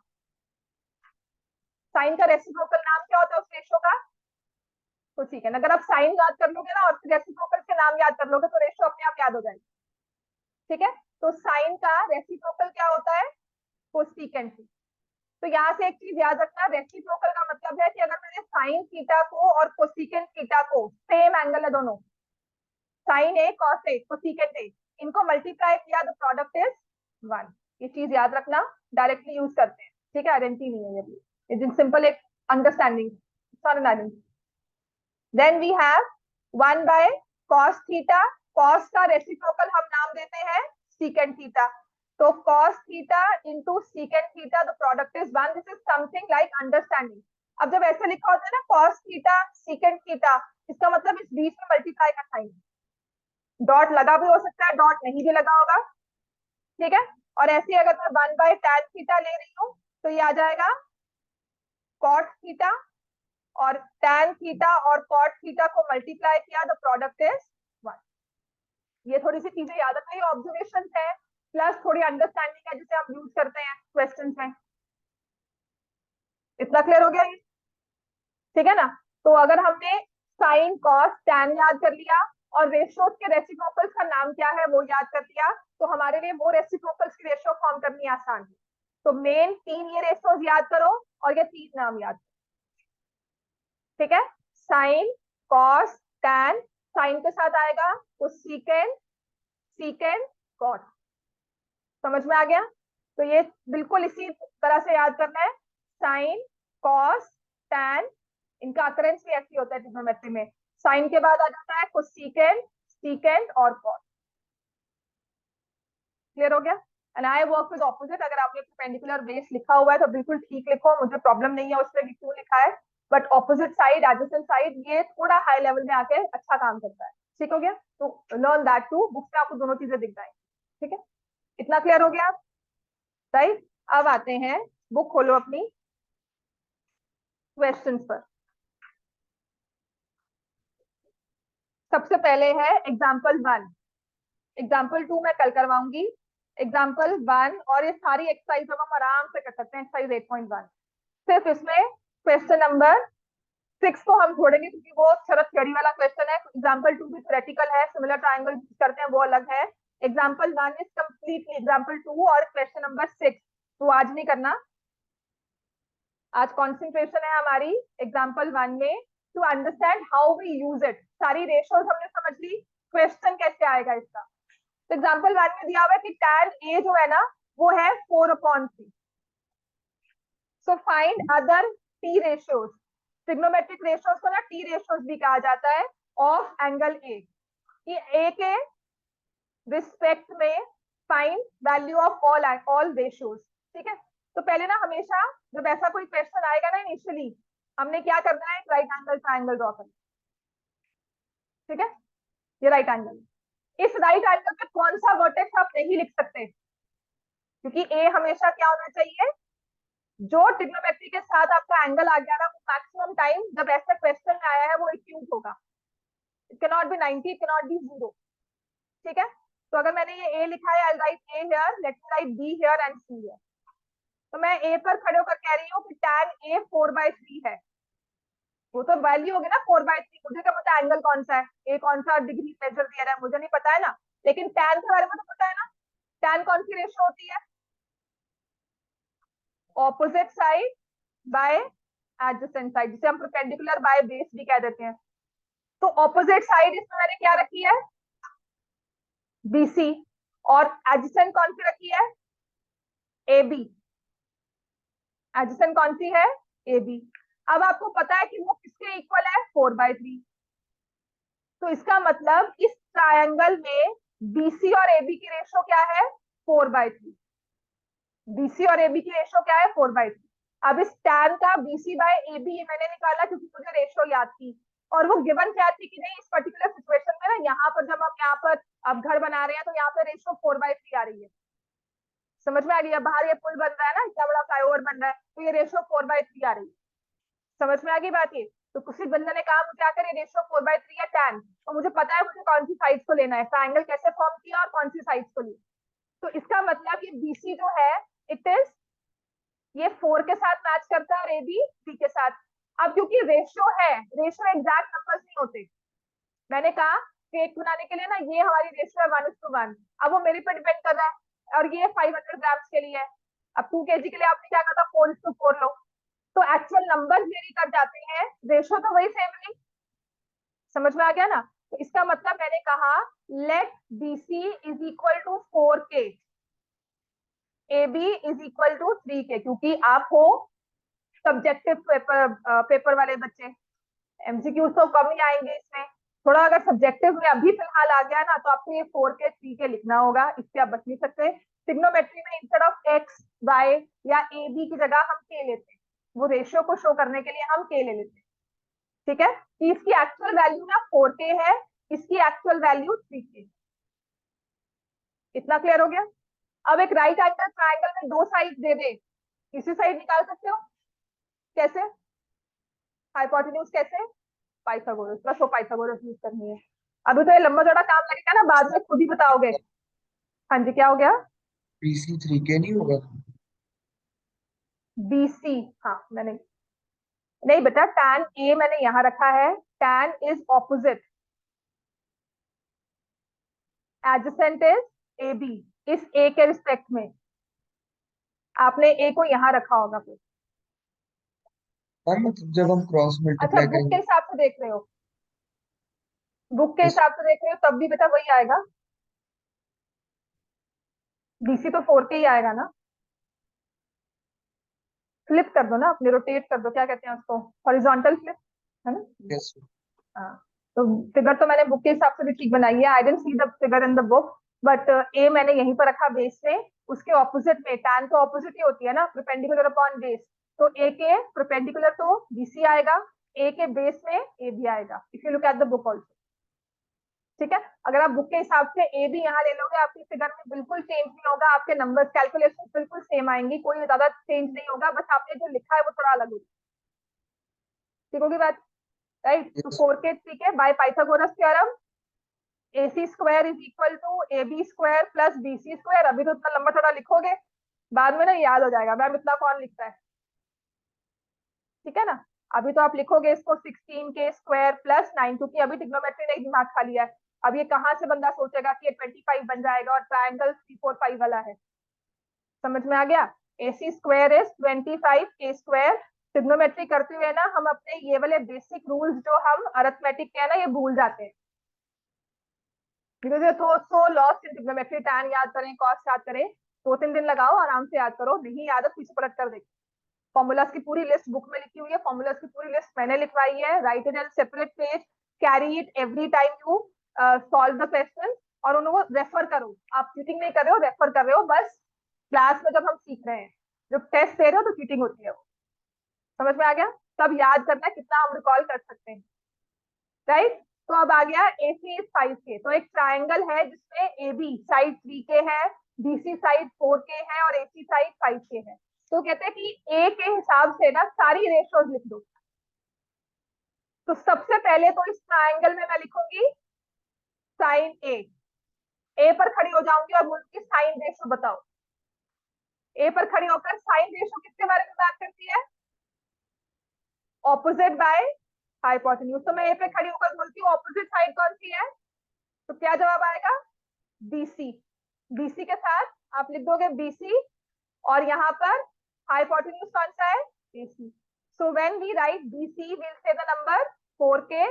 साइन का रेसिप्रोकल नाम क्या होता है उस रेशो का? तो ठीक है, अगर आप साइन याद कर लोगे ना और रेसिप्रोकल के नाम याद कर लोगे तो रेशियो अपने आप याद हो जाएगी। ठीक है, तो साइन का रेसिप्रोकल क्या होता है? कोसेकेंट। तो यहाँ से एक चीज याद रखना, रेसिप्रोकल का मतलब है कि अगर मैंने साइन थीटा को और कोसेकेंट थीटा को, सेम एंगल है दोनों, sign A cos A cosecant ए, इनको मल्टीप्लाई किया तो प्रोडक्ट इज 1। ये चीज याद रखना, डायरेक्टली यूज करते हैं। ठीक है, आइडेंटिटी नहीं है ये, ये सिंपल एक understanding, not an identity. Then we have 1 by cos theta, cos का रेसिप्रोकल हम नाम देते हैं सीकेंट थीटा, तो cos theta into secant theta, the product is 1। This is something like understanding. अब जब ऐसे लिखा होता है ना कॉस थीटा सीकेंट थीटा, इसका मतलब इस बीच में मल्टीप्लाई का साइन, डॉट लगा भी हो सकता है, डॉट नहीं भी लगा होगा। ठीक है, और ऐसे अगर मैं 1 बाय टैन थीटा ले रही हूँ तो ये आ जाएगा कॉट थीटा, और टैन थीटा और कॉट थीटा को मल्टीप्लाई किया तो प्रोडक्ट इज 1। ये थोड़ी सी चीजें याद रखना, ये ऑब्जर्वेशन है प्लस थोड़ी अंडरस्टैंडिंग है जिसे हम यूज करते हैं क्वेश्चंस में। इतना क्लियर हो गया ये? ठीक है ना। तो अगर हमने साइन कॉस टैन याद कर लिया और रेशियोज के रेसिप्रोकल्स का नाम क्या है वो याद कर लिया, तो हमारे लिए वो रेसिप्रोकल्स की रेशियो फॉर्म करनी आसान है। तो मेन 3 ये रेशियोज याद करो और ये 3 नाम याद करो। ठीक है, साइन कॉस टैन, साइन के साथ आएगा कोसेकेंट सीकेंट कॉट। समझ में आ गया? तो ये बिल्कुल इसी तरह से याद करना है, साइन कॉस टैन, इनका अकरेंस भी ऐसे होता है ट्रिग्नोमेट्री में, साइन के बाद आ जाता है कोसेकेंट सीकेंट और कॉट। क्लियर हो गया? And I work with opposite, अगर आपने परपेंडिकुलर बेस लिखा हुआ है तो बिल्कुल ठीक लिखो, मुझे प्रॉब्लम नहीं है उसमें कि क्यों लिखा है, but opposite side adjacent side ये थोड़ा हाई लेवल में आके अच्छा काम करता है। ठीक हो गया? तो लर्न दैट टू, बुक्स में आपको दोनों चीजें दिख जाएंगी। ठीक है, इतना क्लियर हो गया? राइट, अब आते हैं, बुक खोलो अपनी, क्वेश्चंस पर। सबसे पहले है एग्जाम्पल 1, एग्जाम्पल 2 मैं कल करवाऊंगी, एग्जाम्पल 1 और ये सारी एक्सरसाइज हम आराम से कर सकते हैं, एक्सरसाइज 8.1। सिर्फ इसमें क्वेश्चन नंबर 6 को हम छोड़ेंगे क्योंकि वो थोड़ा थ्योरी वाला क्वेश्चन है, एग्जाम्पल 2 भी थ्योरेटिकल है, सिमिलर ट्रायंगल करते हैं वो अलग है। एग्जाम्पल 1 इज कम्प्लीटली एग्जाम्पल 2 और क्वेश्चन नंबर 6 तो आज नहीं करना, आज कॉन्सेंट्रेशन है हमारी एग्जाम्पल 1 में, to understand how we use it. सारी रेशियोज हमने समझ ली, क्वेश्चन कैसे आएगा इसका। तो एग्जाम्पल 1 में दिया हुआ है कि tan a जो है ना वो है 4/3। So find other t ratios, trigonometric ratios को ना t रेशियोज भी कहा जाता है, ऑफ एंगल a, कि a के रिस्पेक्ट में find value of all ratios. ठीक है, तो पहले ना हमेशा जब ऐसा कोई क्वेश्चन आएगा ना इनिशियली, हमने क्या करना है, एक राइट एंगल ट्राइंगल ड्रॉ करना। ठीक है, ये राइट एंगल, इस राइट एंगल पे कौन सा वर्टेक्स आप नहीं लिख सकते, क्योंकि ए हमेशा क्या होना चाहिए, जो ट्रिग्नोमेट्री के साथ आपका एंगल आ गया ना वो मैक्सिमम टाइम जब ऐसा क्वेश्चन में आया है वो एक्यूट होगा, it can not be 90, it can not be 0। ठीक है, तो अगर मैंने ये ए लिखा है, I write A here, let me write B here and C here. तो मैं ए पर खड़े होकर कह रही हूँ कि tan a 4/3 है, वो तो वैल्यू होगी ना 4/3, मुझे क्या पता एंगल कौन सा है, ए कौन सा डिग्री मेजर दिया रहा है मुझे नहीं पता है ना, लेकिन tan के बारे में तो पता है ना, tan कौन सी रेशियो होती है, opposite side bye adjacent side, जिसे हम परपेंडिकुलर बाय बेस भी कह देते हैं। तो ऑपोजिट साइड इसमें मैंने क्या रखी है, बीसी, और एडजेसेंट कौन सी रखी है, ए बी। एडजेसेंट कौन सी है, ए बी। अब आपको पता है कि वो किसके इक्वल है, 4/3। तो इसका मतलब इस ट्रायंगल में बीसी और एबी की रेशियो क्या है, 4/3। बीसी और एबी की रेशियो क्या है, 4/3। अब इस tan का बीसी बाय एबी मैंने निकाला क्योंकि मुझे रेशियो याद थी, और वो गिवन क्या थी कि नहीं इस पर्टिकुलर सिचुएशन में ना, यहाँ पर जब हम यहाँ पर अब घर बना रहे हैं तो यहाँ पर रेशियो 4/3 आ रही है। समझ में आ गई? बाहर ये पुल बन रहा है ना, इतना बड़ा फ्लाईओवर बन रहा है, तो ये रेशियो 4/3 आ रही है। समझ में आ गई बात? ये तो किसी बंदे ने कहा मुझे आकर ये रेशियो 4/3 है tan, तो मुझे पता है मुझे कौन सी साइड को लेना है, ट्रायंगल कैसे फॉर्म किया और कौन सी साइड को ली। तो इसका मतलब ये बीसी जो है इट इज, ये 4 के साथ मैच करता है और ए बी 3 के साथ। अब क्योंकि रेशियो है, रेशियो एग्जैक्ट नंबर होते। मैंने कहा केक बनाने के लिए ना ये हमारी रेशियो है 1:1, अब वो मेरे पे डिपेंड कर रहा है और ये 500 ग्राम्स के लिए है। अब 2 kg के लिए आपने क्या कहा था, 4:4 लो, तो एक्चुअल नंबर वेरी कर जाते हैं, रेशियो तो वही सेम है। समझ में आ गया ना? तो इसका मतलब मैंने कहा let BC is equal to 4K, AB is equal to 3K, क्योंकि आप हो सब्जेक्टिव पेपर वाले बच्चे, MCQ तो कम ही आएंगे इसमें। थोड़ा अगर सब्जेक्टिव में अभी फिलहाल आ गया ना तो आपको ये 4K 3K लिखना होगा, इससे आप बच नहीं सकते। ट्रिग्नोमेट्री में इंस्टेड ऑफ X Y या AB की जगह हम K लेते हैं, वो रेशियो को शो करने के लिए हम K ले लेते हैं। ठीक है, कि इसकी एक्चुअल वैल्यू ना 4K है, इसकी एक्चुअल वैल्यू 3K। इतना क्लियर हो गया? अब एक राइट एंगल ट्राइंगल में दो साइड दे दे, किसी साइड निकाल सकते हो कैसे? हाइपोटेन्यूज कैसे? पाइथागोरस, बस वो पाइथागोरस यूज करनी है। अभी तो ये लंबा चौड़ा काम लगेगा ना, बाद में खुद ही बताओगे। हाँ जी, क्या हो गया? BC 3K नहीं होगा? BC, हाँ मैंने, नहीं बेटा, tan A मैंने यहां रखा है, tan is opposite, adjacent is AB, इस A के रिस्पेक्ट में आपने A को यहां रखा होगा फिर। हाँ मतलब जब हम क्रॉस अच्छा, मल्टीप्लाई बुक के करेंगे। हिसाब से देख रहे हो? बुक के इस हिसाब से देख रहे हो तब भी बेटा वही आएगा, BC तो 4K ही आएगा ना। फ्लिप कर दो ना अपने, रोटेट कर दो, क्या कहते हैं उसको, हॉरिजॉन्टल फ्लिप, है ना? यस। हाँ, तो फिगर तो मैंने बुक के हिसाब से भी ठीक बनाई है, I don't see the figure in the book, but A मैंने यहीं पर रखा बेस में, उसके ऑपोजिट में, टैन तो ऑपोजिट ही होती है ना, परपेंडिकुलर अपॉन बेस, तो ए के परपेंडिकुलर तो BC आएगा, ए के बेस में ए भी आएगा, if you look at the book also. ठीक है, अगर आप बुक के हिसाब से ए भी यहाँ ले लोगे, आपकी फिगर में बिल्कुल चेंज नहीं होगा, आपके नंबर्स कैलकुलेशन बिल्कुल सेम आएंगी, कोई ज्यादा चेंज नहीं होगा, बस आपने जो लिखा है वो थोड़ा अलग होगा। ठीक होगी बात? राइट, तो yes. 4K 3K by Pythagoras theorem, AC square is equal to AB square plus BC square. अभी तो इतना लंबा थोड़ा लिखोगे, बाद में ना याद हो जाएगा, मैम इतना कौन लिखता है। ठीक है ना? अभी तो आप लिखोगे इसको 16K स्क्वायर प्लस 9, क्योंकि अभी ट्रिग्नोमेट्री ने दिमाग खा लिया है। अब ये कहाँ से बंदा सोचेगा कि ये 25 बन जाएगा और ट्राइंगल 345 वाला है। समझ में आ गया? AC square is 25K square. Trigonometry करते हुए ना हम अपने ये वाले बेसिक रूल्स जो हम अरिथमेटिक के है ना, ये भूल जाते हैं, बिकॉज ये तो so lost in trigonometry. Tan याद करें, कॉस याद करें, 2-3 दिन लगाओ, आराम से याद करो, नहीं याद है पीछे पलट कर देखो। फॉर्मूलाज की पूरी लिस्ट बुक में लिखी हुई है, फॉर्मूलाज की पूरी लिस्ट मैंने लिखवाई है, write it an separate page, carry it every time you solve the question, और उनको रेफर करो। आप चीटिंग नहीं कर रहे हो, रेफर कर रहे हो बस, क्लास में जब हम सीख रहे हैं, जब टेस्ट दे रहे हो तो चीटिंग होती है वो। समझ में आ गया? तब याद करना है कितना हम रिकॉल कर सकते हैं। राइट, तो अब आ गया AC इज 5K, तो एक ट्राइंगल है जिसमें AB साइड 3K है, BC साइड 4K है और AC साइड 5K है। तो कहते हैं कि A के हिसाब से ना सारी रेशियोज लिख दो। तो सबसे पहले तो इस ट्राइंगल में मैं लिखूंगी साइन A पर खड़ी हो जाऊंगी और बोलूंगी साइन रेशियो बताओ। A पर खड़ी होकर साइन रेशियो किसके बारे में बात करती है? Opposite by hypotenuse. तो मैं A पे खड़ी होकर बोलती हूँ ऑपोजिट साइड कौन सी है, तो क्या जवाब आएगा? BC। BC के साथ आप लिख दोगे BC, और यहाँ पर हाइपोटेन्यूज कौन सा है? AC। So when we write BC will say the number 4K,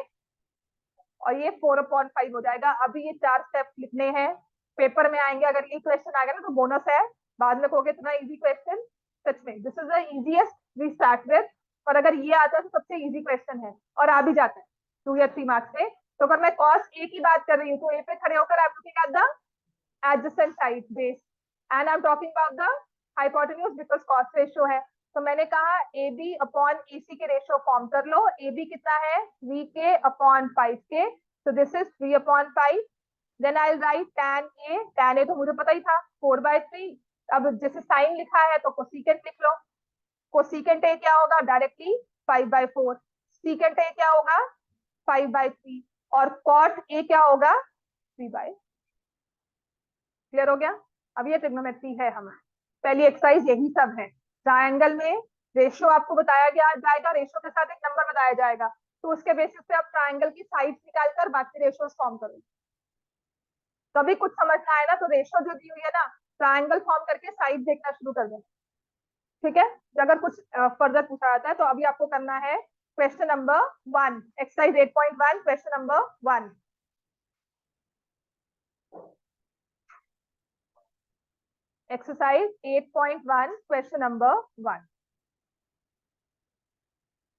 और ये 4/5 हो जाएगा। अभी ये 4 स्टेप लिखने हैं, पेपर में आएंगे, अगर ये क्वेश्चन आ गया ना तो बोनस है, बाद में कहोगे इतना इजी क्वेश्चन, सच में this is the easiest we start with. और अगर ये आता है तो सबसे इजी क्वेश्चन है और आ भी जाता है 2 या 3 मार्क्स से। तो अगर मैं कॉस A की बात कर रही हूँ तो A पे खड़े होकर आप looking at the adjacent side base, and I'm talking about the hypotenuse because cost ratio है। तो मैंने कहा AB अपॉन AC के रेशियो फॉर्म कर लो। AB कितना है? 3K upon 5K, so this is 3/5। then I'll write tan A, tan A तो मुझे पता ही था 4/3। अब जैसे साइन लिखा है तो कोसिकेंट लिख लो, कोसिकेंट A क्या होगा? डायरेक्टली 5/4। सीकेंट A क्या होगा? 5/3। और कॉट A क्या होगा? 3/। क्लियर हो गया? अब ये ट्रिग्नोमेट्री है हमारी पहली एक्सरसाइज, यही सब है। ट्रायंगल में रेशियो आपको बताया गया जाएगा, रेशियो के साथ एक नंबर बताया जाएगा, तो उसके बेसिस पे आप ट्राइंगल की साइड्स निकालकर बाकी रेशियोज फॉर्म करो। कभी कुछ समझ ना आए ना तो रेशियो जो दी हुई है ना, ट्राइंगल फॉर्म करके साइड देखना शुरू कर देना। ठीक है, तो अगर कुछ फर्दर पूछा जाता है तो अभी आपको करना है question number 1, exercise 8.1, question number 1। Exercise 8.1, question number 1।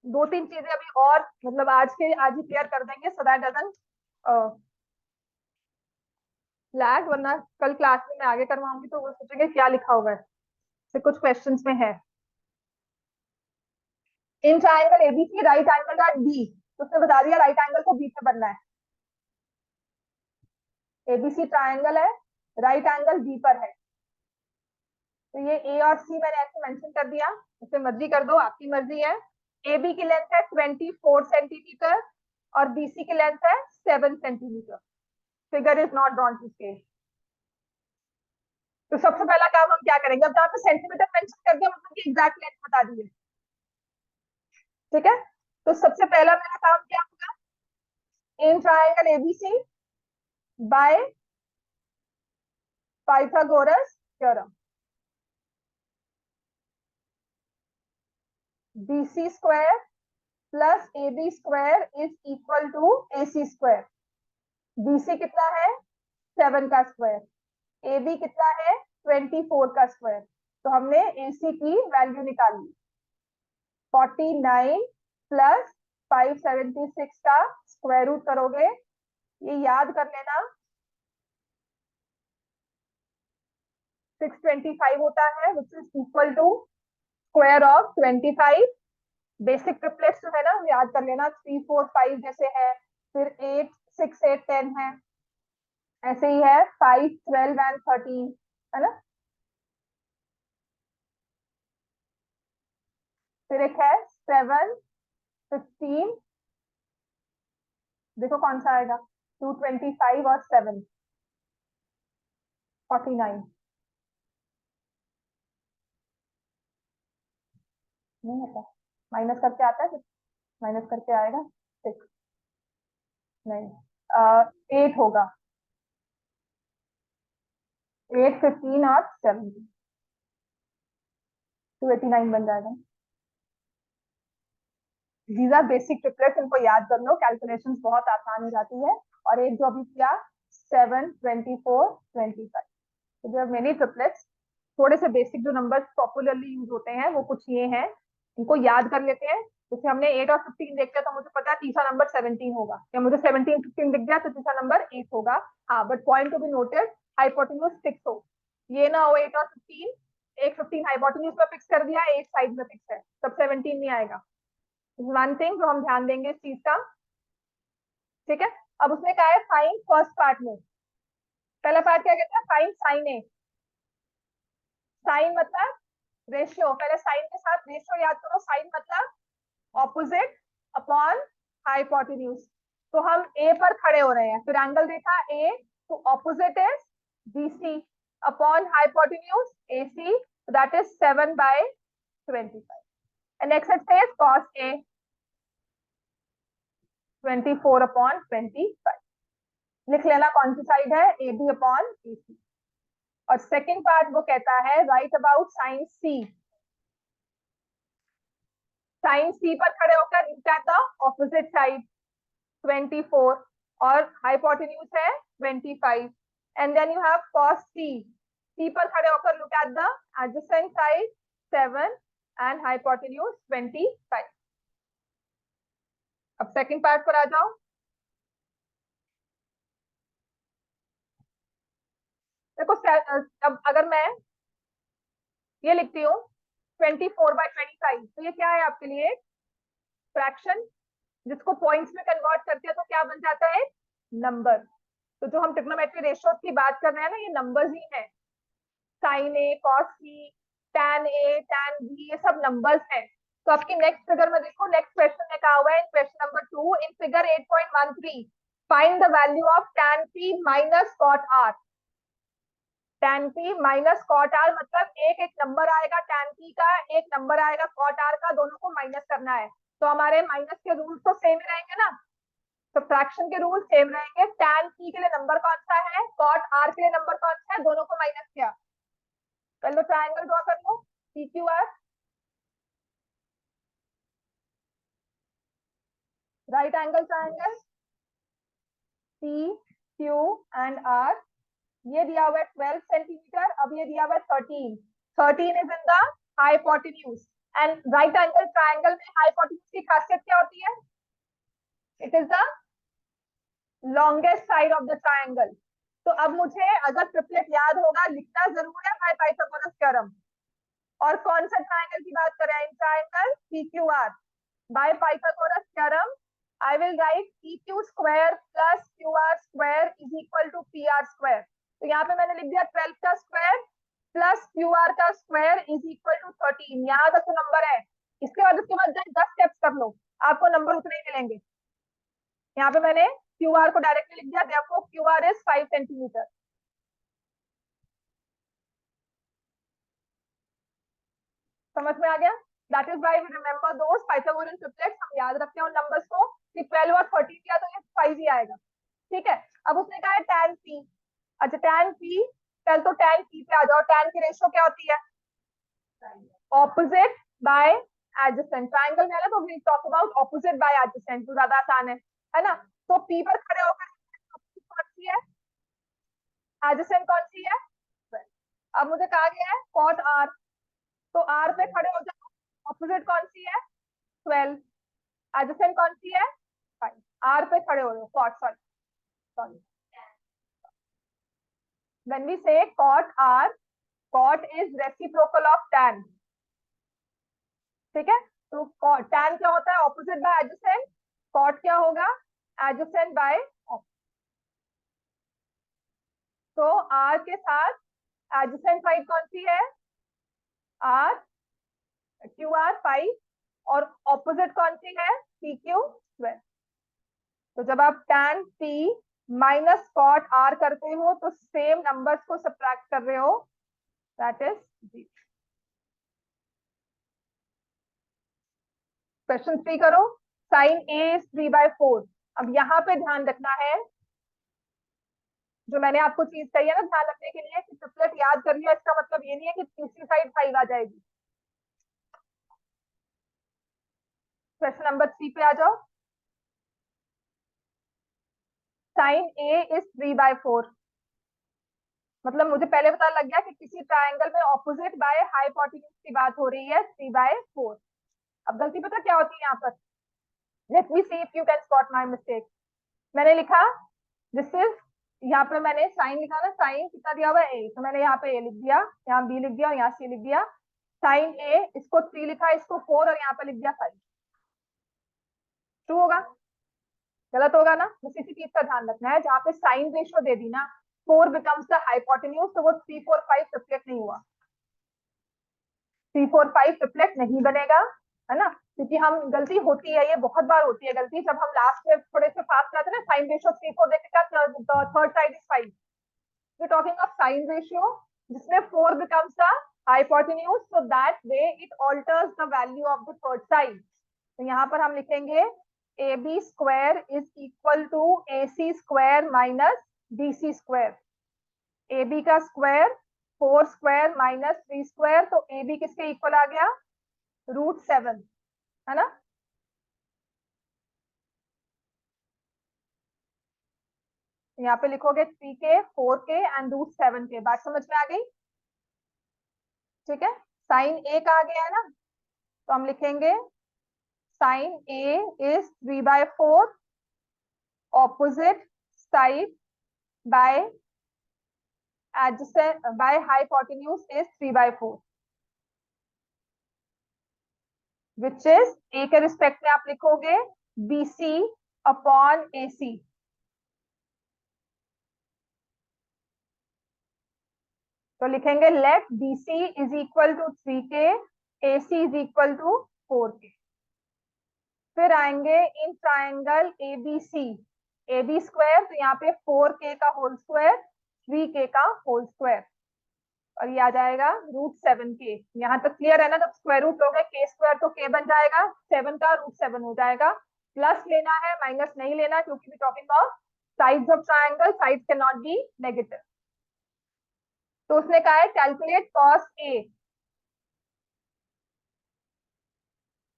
दो तीन चीजें अभी और मतलब आज ही क्लियर कर देंगे, सो दैट डजंट लैग, वरना कल क्लास में मैं आगे करवाऊंगी तो वो सोचेंगे क्या लिखा होगा है। तो कुछ क्वेश्चंस में है, in triangle ABC right angle at B, तो उसने बता दिया राइट एंगल को बी से बनना है। एबीसी ट्राइंगल है, राइट एंगल बी पर है, तो ये ए और सी मैंने ऐसे मेंशन कर दिया, इसे मर्जी कर दो, आपकी मर्जी है। ए बी की लेंथ है 24 सेंटीमीटर और बीसी की लेंथ है 7 centimeter. Figure is not drawn to scale. तो सबसे पहला काम हम क्या करेंगे, अब जहाँ पे सेंटीमीटर मेंशन कर दिया मतलब कि एग्जैक्ट लेंथ बता दी है। ठीक है, तो सबसे पहला मेरा काम क्या होगा, in triangle ABC by Pythagoras theorem, BC square plus A B square is equal to A C square. BC कितना है 7 का स्क्वायर, ए बी कितना है 24 का स्क्वायर, तो हमने ए सी की वैल्यू निकाली 49 प्लस 576 का स्क्वायर रूट करोगे, ये याद कर लेना 625 होता है, which is equal to square of 25। Basic triplets जो है ना याद कर लेना, 3 4 5 जैसे है, फिर 8 6 8 10 है, ऐसे ही है 5 12 एंड 13, है ना। फिर एक है 7 15, देखो कौन सा आएगा, 225 और 7 49, नहीं आता, माइनस करके आता है, माइनस करके आएगा 6, नहीं 8 होगा, 8 15 और 7, 289 बन जाएगा। दीज आर बेसिक ट्रिपलेट्स, इनको याद कर लो, कैलकुलेशंस बहुत आसान हो जाती है। और एक जो अभी किया 7 24 25, तो जो मेनी ट्रिपलेट्स, थोड़े से बेसिक जो नंबर्स पॉपुलरली यूज होते हैं वो कुछ ये हैं, इनको याद कर लेते हैं। जैसे हमने 8 और 15 देख लिया तो मुझे पता है तीसरा नंबर 17 होगा, या मुझे 17 15 दिख गया तो तीसरा नंबर 8 होगा। हाँ, but point to be noted, hypotenuse 6 हो, ये ना हो 8 और 15, एक 15 हाइपोटेन्यूज में फिक्स कर दिया, एक साइड में फिक्स है, तब 17 नहीं आएगा। वन थिंग जो हम ध्यान देंगे इस चीज का। ठीक है, अब उसने कहा है फाइन फर्स्ट पार्ट में, पहला पार्ट क्या कहता है, फाइन साइन ए। साइन मतलब रेशियो, पहले साइन के साथ रेशियो याद करो, साइन मतलब ऑपोजिट अपॉन हाइपोटेन्यूज। तो हम ए पर खड़े हो रहे हैं, फिर एंगल देखा ए, तो opposite is BC upon hypotenuse AC, that is 7/25, and next it says cos A 24/25, लिख लेना कौन सी साइड है, ए बी अपॉन ए सी। और सेकेंड पार्ट वो कहता है right about sine C, sine C पर खड़े होकर look at the opposite side 24 और हाइपोटेन्यूज है 25, and then you have cos C, C पर खड़े होकर look at the adjacent side 7 and hypotenuse 25। अब सेकेंड पार्ट पर आ जाओ, देखो अब अगर मैं ये लिखती हूँ 24/25, तो ये क्या है आपके लिए, फ्रैक्शन, जिसको पॉइंट्स में कन्वर्ट करते हैं तो क्या बन जाता है, नंबर। तो जो हम ट्रिग्नोमेट्री रेशियोज की बात कर रहे हैं ना, ये नंबर्स ही हैं, sign A cos C tan A tan B, ये सब नंबर्स हैं। तो आपकी नेक्स्ट फिगर में देखो, नेक्स्ट क्वेश्चन में कहा हुआ है in question number 2, in figure 8.13 find the value of tan P minus cot R. Tan P minus cot R मतलब एक एक नंबर आएगा टैन पी का, एक नंबर आएगा कॉट आर का, दोनों को माइनस करना है। तो हमारे माइनस के रूल तो सेम ही रहेंगे ना, सब्ट्रैक्शन के रूल सेम रहेंगे। tan p के लिए नंबर कौन सा है, cot r के लिए नंबर कौन सा है, दोनों को माइनस किया। कर लो, ट्रायंगल ड्रॉ कर लो, P Q R, right angle triangle P Q and R. ये दिया हुआ है 12 सेंटीमीटर, अब ये दिया हुआ है 13। 13 is in the hypotenuse. And right angle triangle में हाइपोटेन्यूज की खासियत क्या होती है, it is the longest side of the triangle. तो अब मुझे अगर ट्रिपलेट याद होगा, लिखना जरूर है बाय पाइथागोरस थ्योरम। और कौन सा ट्रायंगल की बात करें, in triangle P Q are. Bye Pythagoras theorem I will write PQ square plus QR square is equal to PR square। तो यहाँ पे मैंने लिख दिया 12 का स्क्वायर प्लस QR का स्क्वायर इज इक्वल टू 13। यहाँ तक तो नंबर है। उसके बाद 10 स्टेप्स कर लो, आपको नंबर उतने ही मिलेंगे। यहाँ पे मैंने QR को डायरेक्टली लिख दिया, therefore QR is 5 सेंटीमीटर। समझ में आ गया? That is why we remember those Pythagorean triplets. हम याद रखते हैं उन नंबर्स को कि 12 और 13 किया तो ये 5 ही आएगा। ठीक है, अब उसने कहा है tan p। अच्छा tan p, पहले तो tan p पे आ जाओ। tan की रेशियो क्या होती है, ऑपोजिट बाय एडजेसेंट। ट्रायंगल में है ना, तो we talk about opposite by adjacent, तो ज्यादा आसान है ना। तो p पर खड़े होकर कौन सी है, एडजेसेंट कौन सी है। अब मुझे कहा गया है cot r, तो r पे खड़े हो जाओ। ऑपोजिट कौन सी है, 12। एडजेसेंट कौन सी है, 5। r पे खड़े हो जाओ, cot, sorry, when we say cot r, cot is reciprocal of tan। ठीक है, तो tan क्या होता है, ऑपोजिट बाय एडजेसेंट। cot क्या होगा, एडजेसेंट बाय। तो r के साथ एडजेसेंट साइड कौन सी है, r, क्यू आर 5, और ऑपोजिट कौन सी है, पी क्यू 12। तो जब आप tan p minus cot r करते हो तो सेम नंबर्स को सब्ट्रैक्ट कर रहे हो, दैट इज 0। क्वेश्चन 3 करो। Sine A is 3/4। अब यहाँ पे ध्यान रखना है, जो मैंने आपको चीज कही है ना ध्यान रखने के लिए, कि ट्रिपलेट याद कर लिया इसका मतलब ये नहीं है कि तीसरी साइड 5 आ जाएगी। क्वेश्चन नंबर 3 पे आ जाओ। साइन ए इज 3/4, मतलब मुझे पहले पता लग गया कि किसी ट्रायंगल में ऑपोजिट बाय हाइपोटेन्यूज की बात हो रही है, 3/4। अब गलती पता क्या होती है यहाँ पर, let me see if you can spot my mistake. मैंने लिखा दिस इज, यहाँ पे मैंने साइन लिखा ना, साइन कितना दिया हुआ है ए, तो मैंने यहाँ पे ए लिख दिया, यहाँ बी लिख दिया और यहाँ सी लिख दिया। साइन ए, इसको 3 लिखा, इसको 4 और यहाँ पे लिख दिया 5। ट्रू होगा, गलत होगा ना। बस इसी चीज का ध्यान रखना है, जहाँ पे साइन रेशियो दे दी ना 4 बिकम्स द हाइपोटेन्यूज, तो वो 3 4 5 रिफ्लेक्ट नहीं हुआ, 3 4 5 रिफ्लेक्ट नहीं बनेगा, है ना। क्योंकि हम, गलती होती है, ये बहुत बार होती है गलती, जब हम लास्ट में थोड़े से फास्ट जाते हैं ना, साइन रेशियो 3 4 देख के third side is 5। We talking of sine ratio जिसमें 4 becomes the hypotenuse, so that way it alters the value of the third side. तो यहाँ पर हम लिखेंगे A B square is equal to A C square minus B C square. A B का square 4 square minus 3 square, तो A B किसके equal आ गया, √7, है ना। यहाँ पे लिखोगे 3k 4k एंड √7k। बात समझ में आ गई, ठीक है। साइन ए का आ गया है ना, तो हम लिखेंगे sine A is 3/4, opposite side by adjacent by hypotenuse is 3/4, which is a के रिस्पेक्ट में आप लिखोगे BC अपॉन AC। तो लिखेंगे let BC is equal to 3k, AC is equal to 4k। फिर आएंगे in triangle ABC, AB square, तो यहाँ पे 4k का होल स्क्वायर, 3k का होल स्क्वायर। और ये आ जाएगा √7k। यहाँ तक क्लियर है ना? जब स्क्वायर रूट लोगे के स्क्वायर तो k बन जाएगा, 7 का √7 हो जाएगा। प्लस लेना है, माइनस नहीं लेना, क्योंकि talking of sides of triangle, sides can not be negative. तो उसने कहा है कैलकुलेट cos A।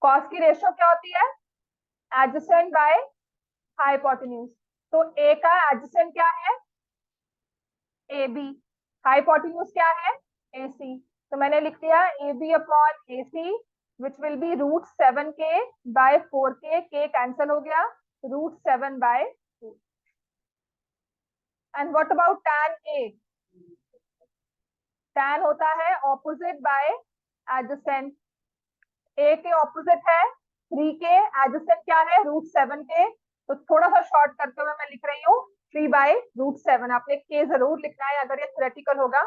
cos की रेशियो क्या होती है? Adjacent by hypotenuse. तो A का एडजेसेंट क्या है? AB। हाइपोटेन्यूज क्या है? AC। तो मैंने लिख दिया AB upon AC, which will be √7k by 4k। k cancel हो गया, √7 by 4। And what about tan A? tan होता है ऑपोजिट बाय एडजेसेंट। A के ऑपोजिट है 3k, एडजेसेंट क्या है? √7k। तो थोड़ा सा शॉर्ट करते हुए मैं लिख रही हूँ 3/√7। आपने k जरूर लिखना है अगर ये थ्योरेटिकल होगा।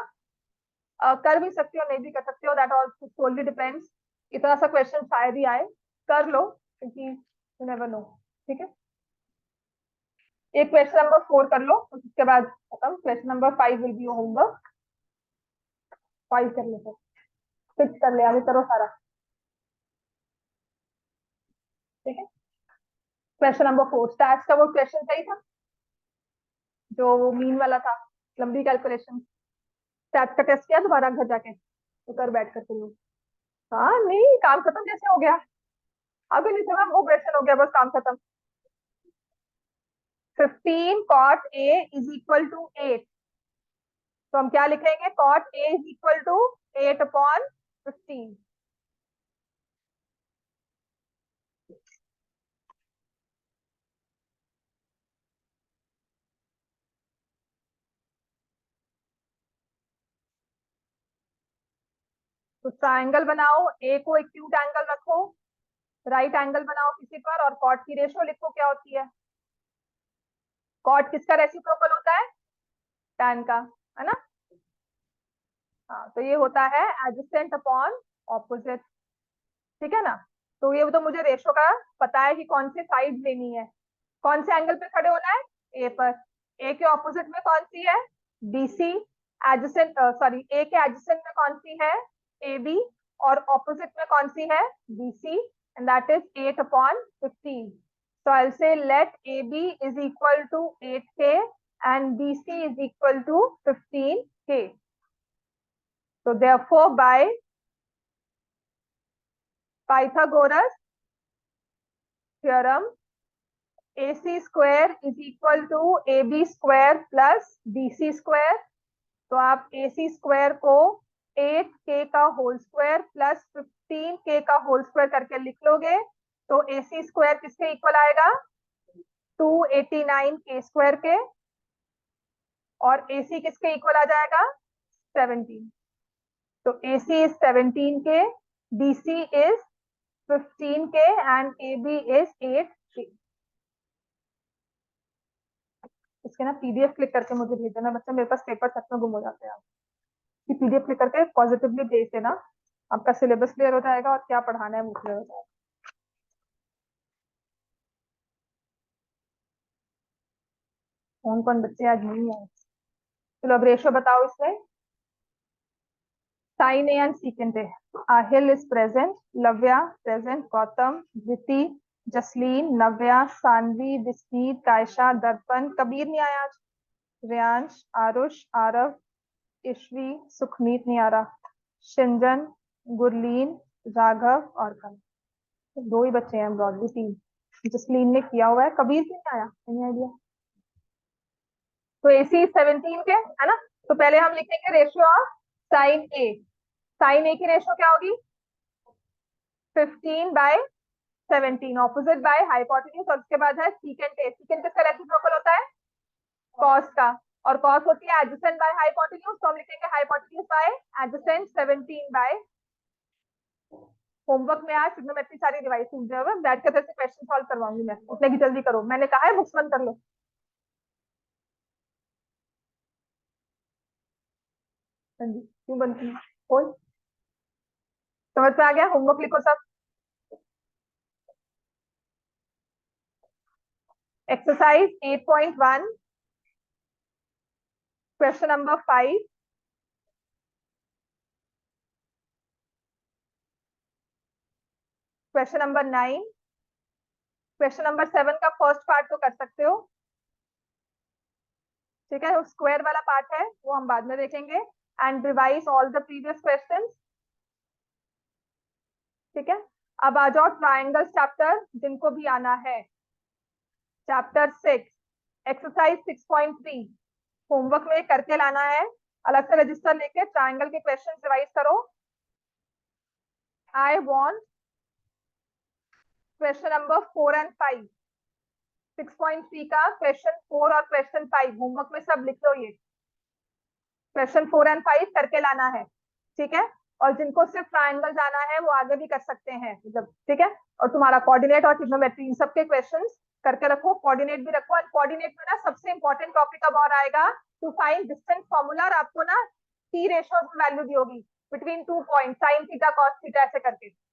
कर भी सकते हो, नहीं भी कर सकते हो, दैट ऑल्सो सोलली डिपेंड्स। इतना सा क्वेश्चन शायद ही आए, कर लो क्योंकि यू नेवर नो। ठीक है, एक क्वेश्चन नंबर 4 कर लो, उसके बाद खत्म। Question number 5 will be homework. 5 कर लो, 6 कर ले, आगे करो सारा। ठीक है, क्वेश्चन नंबर 4 स्टैट्स का वो क्वेश्चन सही था जो वो मीन वाला था, लंबी कैलकुलेशन। स्टैट्स का टेस्ट किया दोबारा घर जाके, तो कर बैठ कर तुम लोग। हाँ नहीं, काम खत्म कैसे हो गया? अभी नहीं समझ, वो क्वेश्चन हो गया, बस काम खत्म। 15 cot A is equal to 8। तो हम क्या लिखेंगे? cot A is equal to 8/15। तो ट्राइंगल बनाओ, ए को एक्यूट एंगल रखो, राइट एंगल बनाओ किसी पर, और कॉट की रेशियो लिखो क्या होती है। कॉट किसका रेसिप्रोकल होता है? टैन का, है ना? हाँ, तो ये होता है एडजेसेंट अपॉन ऑपोजिट। ठीक है ना? तो ये तो मुझे रेशियो का पता है कि कौन सी साइड लेनी है, कौन से एंगल पे खड़े होना है, ए पर। ए के ऑपोजिट में कौन सी है? बीसी। एडजेसेंट, सॉरी, ए के एडजेसेंट में कौन सी है? A B. और ऑपोजिट में कौन सी है? BC. And that is 8/15। So I'll say let AB is equal to 8k and BC is equal to 15k. So therefore by Pythagoras theorem, AC square is equal to AB square plus BC square। तो आप AC square को 8k का whole square plus 15k का whole square करके लिख लोगे, तो AC square किसके इक्वल आएगा? 289k स्क्वायर के। और AC किसके इक्वल आ जाएगा? 17। तो AC is 17k, BC is 15k and AB is 8k। इसके ना पीडीएफ क्लिक करके मुझे भेज देना बच्चा, मेरे पास पेपर सच में गुम हो जाते हैं। पीडीएफ क्लिक करके पॉजिटिवली भेज देना, आपका सिलेबस क्लियर हो जाएगा और क्या पढ़ाना है वो क्लियर हो जाएगा। कौन कौन बच्चे आज नहीं आए? चलो अब रेशियो बताओ इसमें। Sine A and secant A. Ahil is present, Lavya present, Gautam, Dhiti, Jasleen, Navya, Saanvi, Visneet, Kaisha, Darpan. Kabir नहीं आया आज। रियांश, आरुष, आरव, ईश्वी, सुखमीत नहीं आ रहा, शिंजन, गुरलीन, राघव और कल। दो ही बच्चे हैं ब्रॉडली, 3। जसलीन ने किया हुआ है, कबीर क्यों नहीं आया? नहीं आइडिया। तो AC 17 के, है ना? तो पहले हम लिखेंगे ratio of sine A. Sine A की रेशियो क्या होगी? 15/17, ऑपोजिट बाय हाइपोटेन्यूज। और उसके बाद है सीकेंट ए। सीकेंट किसका रेसिप्रोकल होता है? कॉस का। और कॉस होती है एडजेसेंट बाय हाइपोटेन्यूज, तो हम लिखेंगे हाइपोटेन्यूज बाय एडजेसेंट 17/। होमवर्क में आज मैं इतनी सारी डिवाइस बैठ कर जैसे क्वेश्चन सॉल्व करवाऊंगी मैं, उतने की जल्दी करो, मैंने कहा है बुक्स बंद कर लो। हाँ जी, क्यों बंद की? कोई समझ में आ गया? होमवर्क लिखो सब। Exercise 8.1, question number 5। Question number 9, question number 7 का फर्स्ट पार्ट तो कर सकते हो, ठीक है। स्क्वायर वाला पार्ट है वो हम बाद में देखेंगे। And revise all the previous questions, ठीक है। अब आ जाओ ट्राइंगल चैप्टर, जिनको भी आना है। चैप्टर 6 एक्सरसाइज 6.3 होमवर्क में करके लाना है। अलग से रजिस्टर लेके ट्राइंगल के क्वेश्चन रिवाइज करो। I want question number 4 and 5, 6.3 का क्वेश्चन 4 और क्वेश्चन 5 होमवर्क में सब लिख लो। ये क्वेश्चन 4 एंड 5 करके लाना है, ठीक है। और जिनको सिर्फ ट्राइंगल जाना है वो आगे भी कर सकते हैं, मतलब ठीक है। और तुम्हारा कोऑर्डिनेट और ट्रिग्नोमेट्री इन सबके क्वेश्चंस करके रखो, कोऑर्डिनेट भी रखो। एंड कोऑर्डिनेट में ना सबसे इंपॉर्टेंट टॉपिक अब और आएगा, टू फाइंड डिस्टेंस फॉर्मूला। और आपको ना टी रेशियोज में वैल्यू दी होगी between 2 point, sine theta cos theta ऐसे करके,